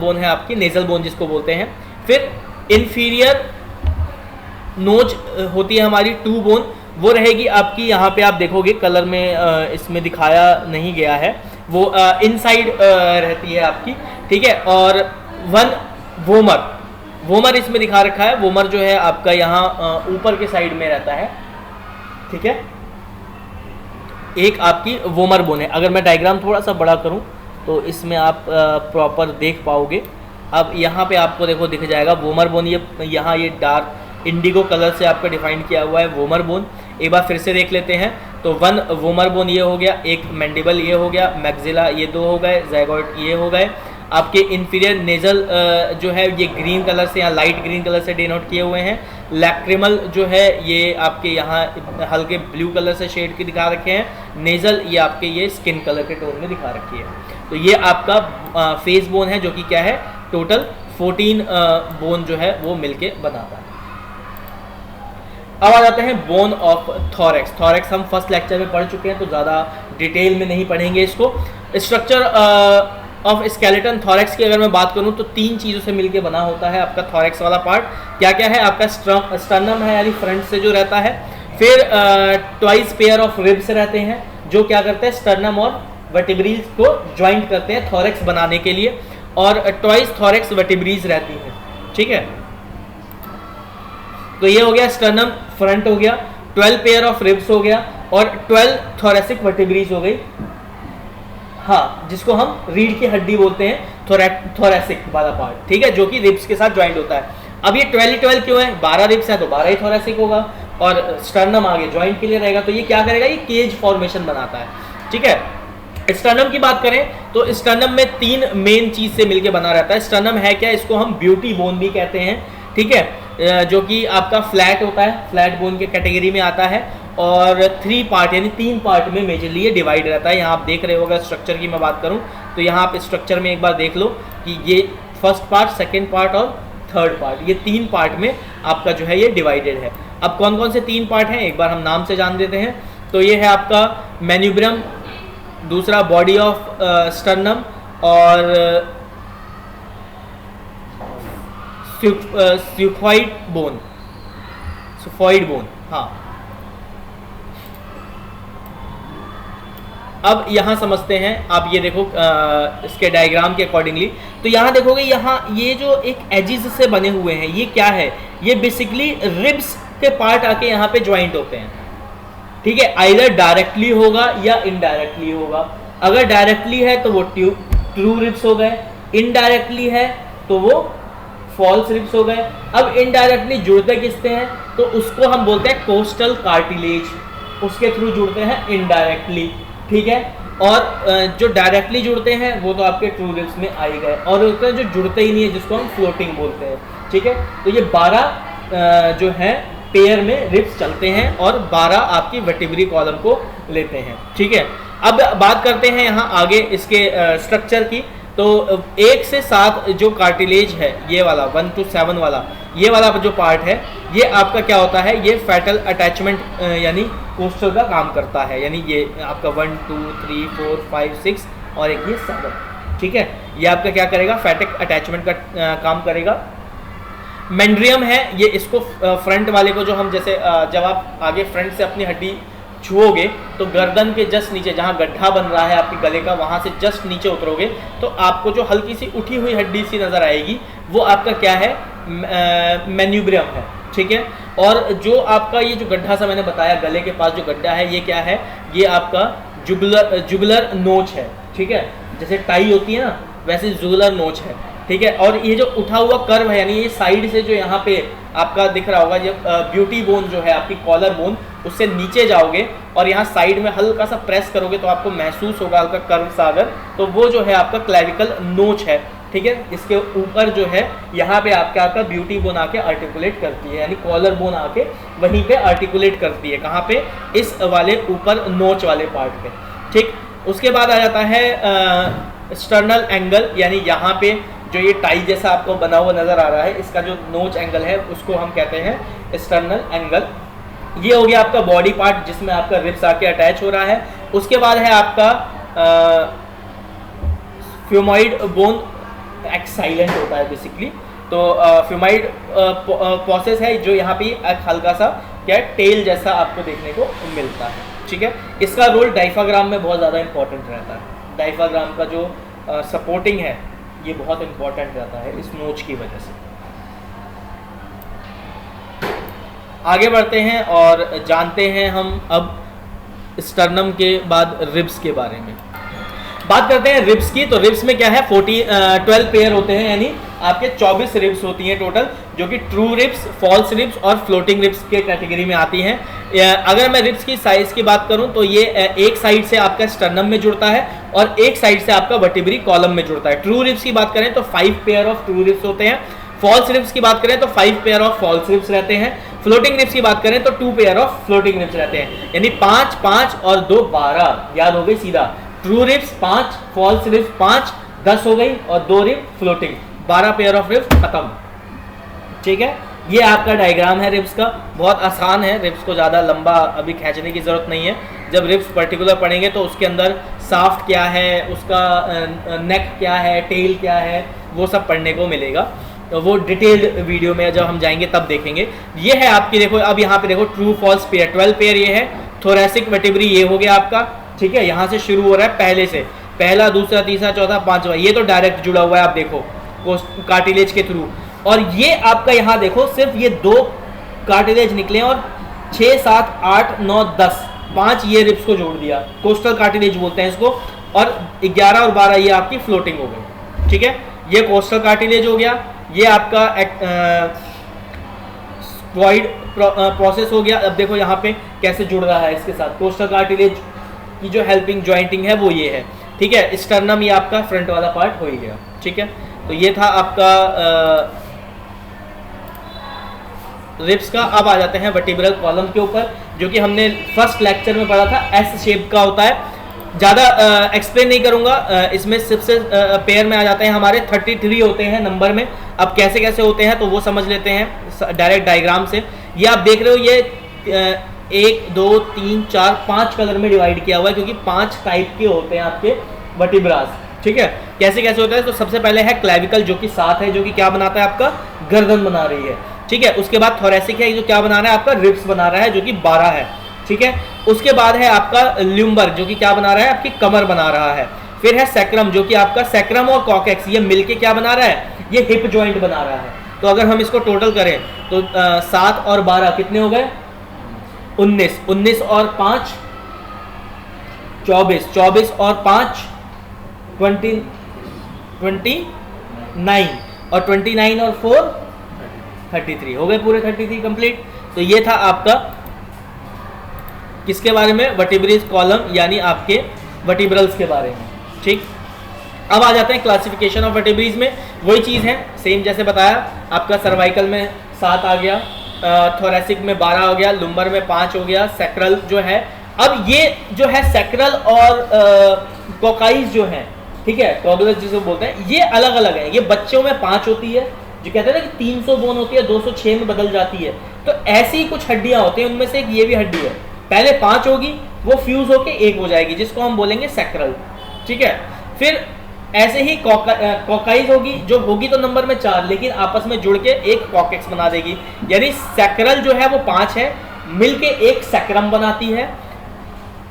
बोन है आपकी, नेजल बोन जिसको बोलते हैं। फिर इन्फीरियर नोज होती है हमारी 2 बोन, वो रहेगी आपकी, यहाँ पे आप देखोगे कलर में इसमें दिखाया नहीं गया है, वो इनसाइड रहती है आपकी, ठीक है। और 1 वोमर, वोमर इसमें दिखा रखा है, वोमर जो है आपका यहाँ ऊपर के साइड में रहता है, ठीक है, एक आपकी वोमर बोन है। अगर मैं डायग्राम थोड़ा सा बड़ा करूँ तो इसमें आप प्रॉपर देख पाओगे। अब यहाँ पे आपको देखो दिख जाएगा वोमर बोन, ये यहाँ ये डार्क इंडिगो कलर से आपका डिफाइन किया हुआ है वोमर बोन। एक बार फिर से देख लेते हैं तो 1 वोमर बोन ये हो गया, एक मैंडिबल ये हो गया, मैक्सिला ये 2 हो गए, ज़ाइगोट ये हो गए। आपके इन्फीरियर नेजल जो है ये ग्रीन कलर से, यहाँ लाइट ग्रीन कलर से डिनोट किए हुए हैं। लैक्रिमल जो है ये आपके यहाँ हल्के ब्लू कलर से शेड के दिखा रखे हैं। नेजल ये आपके ये स्किन कलर के टोन में दिखा रखी है। तो ये आपका फेस बोन है जो कि क्या है, टोटल 14 बोन जो है वो मिलके बनाता है। अब आ जाते हैं बोन ऑफ थोरैक्स। थोरैक्स हम फर्स्ट लेक्चर में पढ़ चुके हैं तो ज़्यादा डिटेल में नहीं पढ़ेंगे इसको। स्ट्रक्चर ऑफ स्केलेटन थोरैक्स की अगर मैं बात करूं तो 3 चीज़ों से मिलके बना होता है आपका थोरैक्स वाला पार्ट। क्या क्या है, आपका स्टर्नम है यानी फ्रंट से जो रहता है, फिर ट्वाइस पेयर ऑफ रिब्स रहते हैं जो क्या करते हैं स्टर्नम और वर्टिब्रीज को ज्वाइंट करते हैं थोरैक्स बनाने के लिए, और ट्वाइस थोरैक्स वर्टिब्रीज रहती हैं, ठीक है। तो ये हो गया स्टर्नम फ्रंट हो गया, 12 पेयर ऑफ रिब्स हो गया और 12 थोरैसिक वर्टिब्रीज हो गई, हाँ, जिसको हम रीढ़ की हड्डी बोलते हैं थोरैसिक वाला पार्ट, ठीक है, जो कि रिब्स के साथ ज्वाइंट होता है। अब ये 12 क्यों है, 12 रिब्स है तो 12 ही थोरैसिक होगा और स्टर्नम आगे ज्वाइंट के लिए रहेगा। तो ये क्या करेगा, ये केज फॉर्मेशन बनाता है, ठीक है। स्टर्नम की बात करें तो स्टर्नम में 3 मेन चीज से मिलके बना रहता है। स्टर्नम है क्या, इसको हम ब्यूटी बोन भी कहते हैं, ठीक है, जो कि आपका फ्लैट होता है, फ्लैट बोन के कैटेगरी में आता है और 3 पार्ट यानी 3 पार्ट में मेजरली ये डिवाइड रहता है। यहाँ आप देख रहे होगा स्ट्रक्चर की मैं बात करूँ तो यहाँ आप स्ट्रक्चर में एक बार देख लो कि ये फर्स्ट पार्ट, सेकेंड पार्ट और थर्ड पार्ट, ये 3 पार्ट में आपका जो है ये डिवाइडेड है। अब कौन कौन से 3 पार्ट हैं एक बार हम नाम से जान देते हैं। तो ये है आपका मैन्यूब्रम, दूसरा बॉडी ऑफ स्टर्नम और स्यूफॉइड बोन, हाँ। अब यहाँ समझते हैं, आप ये देखो इसके डायग्राम के अकॉर्डिंगली, तो यहाँ देखोगे यहाँ ये जो एक एजिस से बने हुए हैं ये क्या है, ये बेसिकली रिब्स के पार्ट आके यहाँ पे ज्वाइंट होते हैं, ठीक है। आइदर डायरेक्टली होगा या इनडायरेक्टली होगा। अगर डायरेक्टली है तो वो ट्रू रिब्स हो गए, इनडायरेक्टली है तो वो फॉल्स रिब्स हो गए। अब इनडायरेक्टली जुड़ते किससे हैं तो उसको हम बोलते हैं कोस्टल कार्टिलेज, उसके थ्रू जुड़ते हैं इनडायरेक्टली, ठीक है। और जो डायरेक्टली जुड़ते हैं वो तो आपके ट्रू रिब्स में आ ही गए, और जो जुड़ते ही नहीं है जिसको हम फ्लोटिंग बोलते हैं, ठीक है। तो ये 12 जो है पेयर में रिब्स चलते हैं और 12 आपकी वर्टिब्री कॉलम को लेते हैं, ठीक है। अब बात करते हैं यहाँ आगे इसके स्ट्रक्चर की। तो 1 से 7 जो कार्टिलेज है ये वाला 1 to 7 वाला, ये वाला जो पार्ट है ये आपका क्या होता है, ये फैटल अटैचमेंट यानी कोस्टल का काम करता है, यानी ये आपका 1 2 3 4 5 6 और एक ये 7, ठीक है। ये आपका क्या करेगा, फैटिक अटैचमेंट का काम करेगा। मेंड्रियम है ये, इसको फ्रंट वाले को जो हम जैसे जब आप आगे फ्रंट से अपनी हड्डी छुओगे तो गर्दन के जस्ट नीचे जहाँ गड्ढा बन रहा है आपके गले का, वहाँ से जस्ट नीचे उतरोगे तो आपको जो हल्की सी उठी हुई हड्डी सी नज़र आएगी वो आपका क्या है, मैन्यूब्रियम है, ठीक है। और जो आपका ये जो गड्ढा सा मैंने बताया गले के पास जो गड्ढा है, ये क्या है, ये आपका जुगुलर नोच है, ठीक है। जैसे टाई होती है ना, वैसे जुगुलर नोच है, ठीक है। और ये जो उठा हुआ कर्व है, यानी ये साइड से जो यहाँ पे आपका दिख रहा होगा, ये ब्यूटी बोन जो है आपकी कॉलर बोन, उससे नीचे जाओगे और यहाँ साइड में हल्का सा प्रेस करोगे तो आपको महसूस होगा हल्का कर्व सा अगर, तो वो जो है आपका क्लेविकल नोच है, ठीक है। इसके ऊपर जो है यहाँ पे आपका ब्यूटी बोन आके आर्टिकुलेट करती है, यानी कॉलर बोन आके वहीं पे आर्टिकुलेट करती है, कहाँ पे, इस वाले ऊपर नोच वाले पार्ट पे, ठीक। उसके बाद आ जाता है स्टर्नल एंगल, यानी यहाँ पे जो ये टाई जैसा आपको बना हुआ नजर आ रहा है, इसका जो नोच एंगल है उसको हम कहते हैं स्टर्नल एंगल। ये हो गया आपका बॉडी पार्ट जिसमें आपका रिब्स आके अटैच हो रहा है। उसके बाद है आपका फ्यूमॉइड बोन, एक्स साइलेंट होता है बेसिकली, तो फ्यूमॉइड प्रोसेस है जो यहाँ पे हल्का सा क्या टेल जैसा आपको देखने को मिलता है, ठीक है। इसका रोल डायफ्राग्राम में बहुत ज़्यादा इंपॉर्टेंट रहता है। डायफ्राग्राम का जो सपोर्टिंग है ये बहुत इंपॉर्टेंट रहता है इस नोच की वजह से। आगे बढ़ते हैं और जानते हैं हम अब स्टर्नम के बाद रिब्स के बारे में। बात करते हैं रिब्स की, तो रिब्स में क्या है, 12 पेयर होते हैं, यानी आपके 24 रिब्स होती हैं टोटल, जो कि ट्रू रिब्स, फॉल्स रिब्स और फ्लोटिंग रिब्स के कैटेगरी में आती हैं। अगर मैं रिब्स की साइज की बात करूं तो ये एक साइड से आपका स्टर्नम में जुड़ता है और एक साइड से आपका वर्टिब्री कॉलम में जुड़ता है। ट्रू रिब्स की बात करें तो 5 पेयर ऑफ ट्रू रिब्स होते हैं। फॉल्स रिब्स की बात करें तो 5 पेयर ऑफ फॉल्स रिब्स रहते हैं। फ्लोटिंग रिब्स की बात करें तो 2 पेयर ऑफ फ्लोटिंग रिब्स रहते हैं, यानी 5 5 और 2 12, याद हो गई सीधा। ट्रू रिब्स 5, फॉल्स रिब्स 5, 10 हो गई, और 2 rib floating, 12 pair of ribs खत्म, ठीक है। ये आपका डायग्राम है रिब्स का, बहुत आसान है, रिब्स को ज़्यादा लंबा अभी खींचने की ज़रूरत नहीं है। जब रिब्स पर्टिकुलर पढ़ेंगे तो उसके अंदर साफ्ट क्या है, उसका नेक क्या है, टेल क्या है, वो सब पढ़ने को मिलेगा। तो वो डिटेल्ड वीडियो में जब हम जाएंगे तब देखेंगे। ये है आपकी, देखो अब यहाँ पे देखो ट्रू फॉल्स पेयर, 12 पेयर ये है। थोरेसिक वर्टिब्री ये हो गया आपका, ठीक है, यहाँ से शुरू हो रहा है पहले से, पहला, दूसरा, तीसरा, चौथा, पांचवा, ये तो डायरेक्ट जुड़ा हुआ है, आप देखो कार्टिलेज के थ्रू। और ये आपका यहाँ देखो सिर्फ ये 2 कार्टिलेज निकले और 6 7 8 9 10 5 ये रिब्स को जोड़ दिया, कोस्टल कार्टिलेज बोलते हैं इसको, और 11 और 12 ये आपकी फ्लोटिंग हो गई, ठीक है। ये कोस्टल कार्टिलेज हो गया, ये आपका स्क्वाइड प्रोसेस हो गया। अब देखो यहाँ पे कैसे जुड़ रहा है इसके साथ, कोस्टल कार्टिलेज की जो हेल्पिंग जॉइंटिंग है वो ये है, ठीक है। स्टर्नम ये आपका फ्रंट वाला पार्ट हो ही गया, ठीक है। तो ये था आपका रिब्स का। अब आ जाते हैं वर्टिब्रल कॉलम के ऊपर, जो कि हमने फर्स्ट लेक्चर में पढ़ा था, एस शेप का होता है। ज़्यादा एक्सप्लेन नहीं करूंगा, इसमें सबसे पेयर में आ जाते हैं हमारे 33 होते हैं नंबर में। अब कैसे कैसे होते हैं तो वो समझ लेते हैं डायरेक्ट डायग्राम से। ये आप देख रहे हो, ये 1 2 3 4 5 कलर में डिवाइड किया हुआ है, क्योंकि 5 टाइप के होते हैं आपके वर्टिब्रास, ठीक है। कैसे कैसे होता है, तो सबसे पहले है क्लेविकल जो कि 7 है, जो कि क्या बनाता है आपका गर्दन बना रही है, ठीक है। उसके बाद थोरेसिक है जो क्या बना रहा है आपका रिब्स बना रहा है, जो कि 12 है, ठीक है। उसके बाद है आपका ल्यूम्बर जो कि क्या बना रहा है आपकी कमर बना रहा है। फिर है सैक्रम जो कि आपका सैक्रम और कॉकेक्स ये मिलके क्या बना रहा है, ये हिप जॉइंट बना रहा है। तो अगर हम इसको टोटल करें तो 7 और 12 कितने हो गए, 19, 19 और 5 24, 24 और 5 29, और 29 और 4 33 हो गए, पूरे 33 कंप्लीट। तो ये था आपका किसके बारे में, वर्टिब्रल कॉलम, यानी आपके वर्टिब्रल्स के बारे में, ठीक। अब आ जाते हैं क्लासिफिकेशन ऑफ वर्टिब्रल्स में, वही चीज़ है सेम जैसे बताया। आपका सर्वाइकल में 7 आ गया, थोरेसिक में 12 हो गया, लुम्बर में 5 हो गया, सैक्रल जो है। अब ये जो है सैक्रल और कोकाइज जो है, ठीक है, कोगुलस जिसे बोलते हैं, ये अलग अलग है। ये बच्चों में 5 होती है, जो कहते हैं ना कि 300 बोन होती है, 206 में बदल जाती है। तो ऐसी कुछ हड्डियां होती हैं, उनमें से एक ये भी हड्डी है, पहले 5 होगी, वो फ्यूज होके 1 हो जाएगी, जिसको हम बोलेंगे सैक्रल, ठीक है। फिर ऐसे ही कोकाइज होगी, जो होगी तो नंबर में 4, लेकिन आपस में जुड़ के एक कॉकेक्स बना देगी, यानी सैक्रल जो है वो 5 है, मिलके एक सैक्रम बनाती है।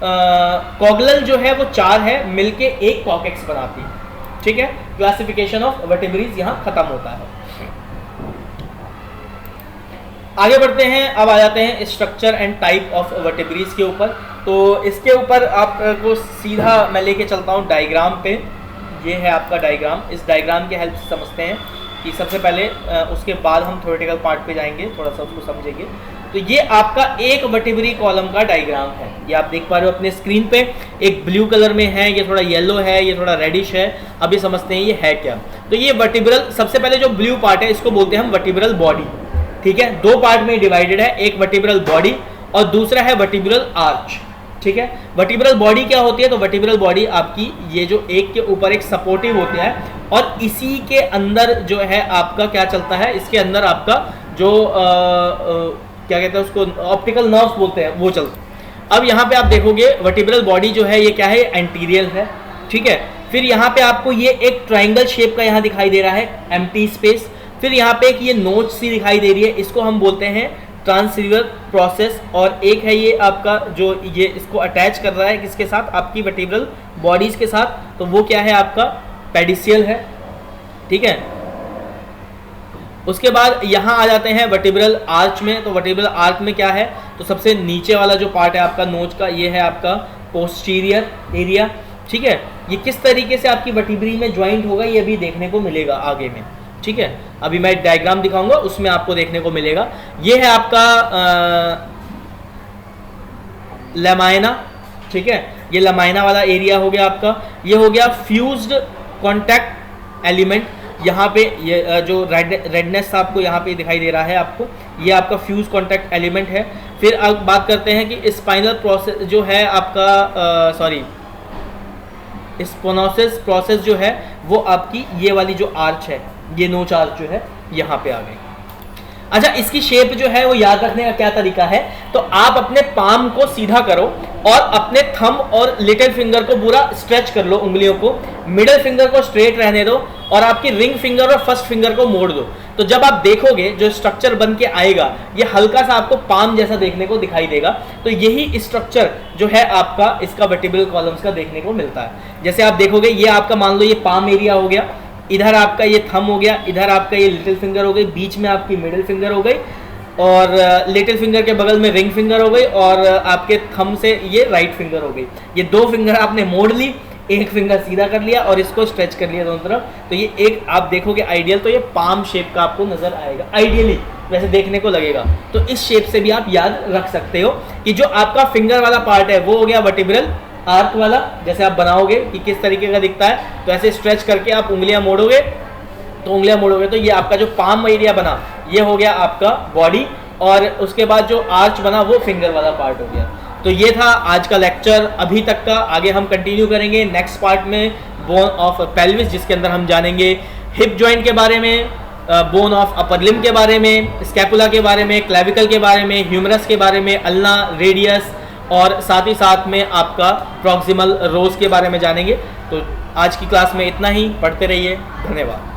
कॉग्लल जो है वो 4 है, मिलके एक कॉकेक्स बनाती है। ठीक है, क्लासिफिकेशन ऑफ वर्टिब्रीज यहाँ खत्म होता है। आगे बढ़ते हैं, अब आ जाते हैं structure and type of vertebrae के ऊपर। तो इसके ऊपर आपको सीधा मैं लेके चलता हूँ डायग्राम पे। ये है आपका डायग्राम, इस डायग्राम के हेल्प से समझते हैं कि सबसे पहले उसके बाद हम थ्योरेटिकल पार्ट पे जाएंगे, थोड़ा सा उसको समझेंगे। तो ये आपका एक वर्टिब्री कॉलम का डायग्राम है, ये आप देख पा रहे हो अपने स्क्रीन पे। एक ब्लू कलर में है, ये थोड़ा येलो है, ये थोड़ा रेडिश है। अभी समझते हैं ये है क्या। तो ये वर्टिब्रल, सबसे पहले जो ब्लू पार्ट है इसको बोलते हैं हम वर्टिब्रल बॉडी। ठीक है, 2 पार्ट में डिवाइडेड है, एक वर्टिब्रल बॉडी और दूसरा है वर्टिब्रल आर्च। ठीक है, वर्टिब्रल बॉडी क्या होती है? तो वर्टिब्रल बॉडी आपकी ये जो एक के ऊपर एक सपोर्टिव होता है और इसी के अंदर जो है आपका क्या चलता है, इसके अंदर आपका जो क्या कहते हैं उसको, ऑप्टिकल नर्व्स बोलते हैं, वो चलते हैं। अब यहाँ पे आप देखोगे वर्टिब्रल बॉडी जो है ये क्या है, एंटीरियर है। ठीक है, फिर यहाँ पे आपको ये एक ट्राइंगल शेप का यहाँ दिखाई दे रहा है, एम्प्टी स्पेस। फिर यहाँ पे एक ये नोच सी दिखाई दे रही है, इसको हम बोलते हैं ट्रांससीवर प्रोसेस। और एक है ये आपका जो ये इसको अटैच कर रहा है किसके साथ, आपकी वर्टिब्रल बॉडीज के साथ, तो वो क्या है आपका पेडिसियल है। ठीक है, उसके बाद यहाँ आ जाते हैं वर्टिब्रल आर्च में। तो वर्टिब्रल आर्च में क्या है, तो सबसे नीचे वाला जो पार्ट है आपका नोच का, ये है आपका पोस्टीरियर एरिया। ठीक है, ये किस तरीके से आपकी वर्टिब्री में ज्वाइंट होगा ये भी देखने को मिलेगा आगे में। ठीक है, अभी मैं एक डायग्राम दिखाऊंगा उसमें आपको देखने को मिलेगा। ये है आपका लैमाइना। ठीक है, ये लैमाइना वाला एरिया हो गया आपका। ये हो गया फ्यूज्ड कॉन्टैक्ट एलिमेंट। यहाँ पे ये जो रेडनेस आपको यहाँ पे दिखाई दे रहा है आपको, ये आपका फ्यूज कॉन्टैक्ट एलिमेंट है। फिर अब बात करते हैं कि स्पाइनल प्रोसेस जो है आपका स्पोनोसिस प्रोसेस जो है वो आपकी ये वाली जो आर्च है, ये नोच आर्च जो है यहाँ पे आ गई। अच्छा, इसकी शेप जो है वो याद रखने का क्या तरीका है, तो आप अपने पाम को सीधा करो और अपने थंब और लिटिल फिंगर को पूरा स्ट्रेच कर लो, उंगलियों को, मिडिल फिंगर को स्ट्रेट रहने दो और आपकी रिंग फिंगर और फर्स्ट फिंगर को मोड़ दो। तो जब आप देखोगे जो स्ट्रक्चर बन के आएगा ये हल्का सा आपको पाम जैसा देखने को दिखाई देगा। तो यही स्ट्रक्चर जो है आपका इसका वर्टिब्रल कॉलम्स का देखने को मिलता है। जैसे आप देखोगे ये आपका मान लो ये पाम एरिया हो गया, इधर आपका ये थंब हो गया, इधर आपका ये लिटिल फिंगर हो गई, बीच में आपकी मिडिल फिंगर हो गई और लिटिल फिंगर के बगल में रिंग फिंगर हो गई और आपके थंब से ये राइट फिंगर हो गई। ये 2 फिंगर आपने मोड़ ली, एक फिंगर सीधा कर लिया और इसको स्ट्रेच कर लिया दोनों तरफ। तो ये एक आप देखोगे आइडियल, तो ये पाम शेप का आपको नजर आएगा, आइडियली वैसे देखने को लगेगा। तो इस शेप से भी आप याद रख सकते हो कि जो आपका फिंगर वाला पार्ट है वो हो गया वर्टिब्रल आर्क वाला। जैसे आप बनाओगे कि किस तरीके का दिखता है, तो ऐसे स्ट्रेच करके आप उंगलियां मोड़ोगे, तो ये आपका जो पाम एरिया बना ये हो गया आपका बॉडी और उसके बाद जो आर्च बना वो फिंगर वाला पार्ट हो गया। तो ये था आज का लेक्चर अभी तक का। आगे हम कंटिन्यू करेंगे नेक्स्ट पार्ट में बोन ऑफ पेल्विस, जिसके अंदर हम जानेंगे हिप जॉइंट के बारे में, बोन ऑफ अपर लिम्ब के बारे में, स्कैपुला के बारे में, क्लेविकल के बारे में, ह्यूमरस के बारे में, अल्ना, रेडियस और साथ ही साथ में आपका प्रॉक्सिमल रोज के बारे में जानेंगे। तो आज की क्लास में इतना ही, पढ़ते रहिए, धन्यवाद।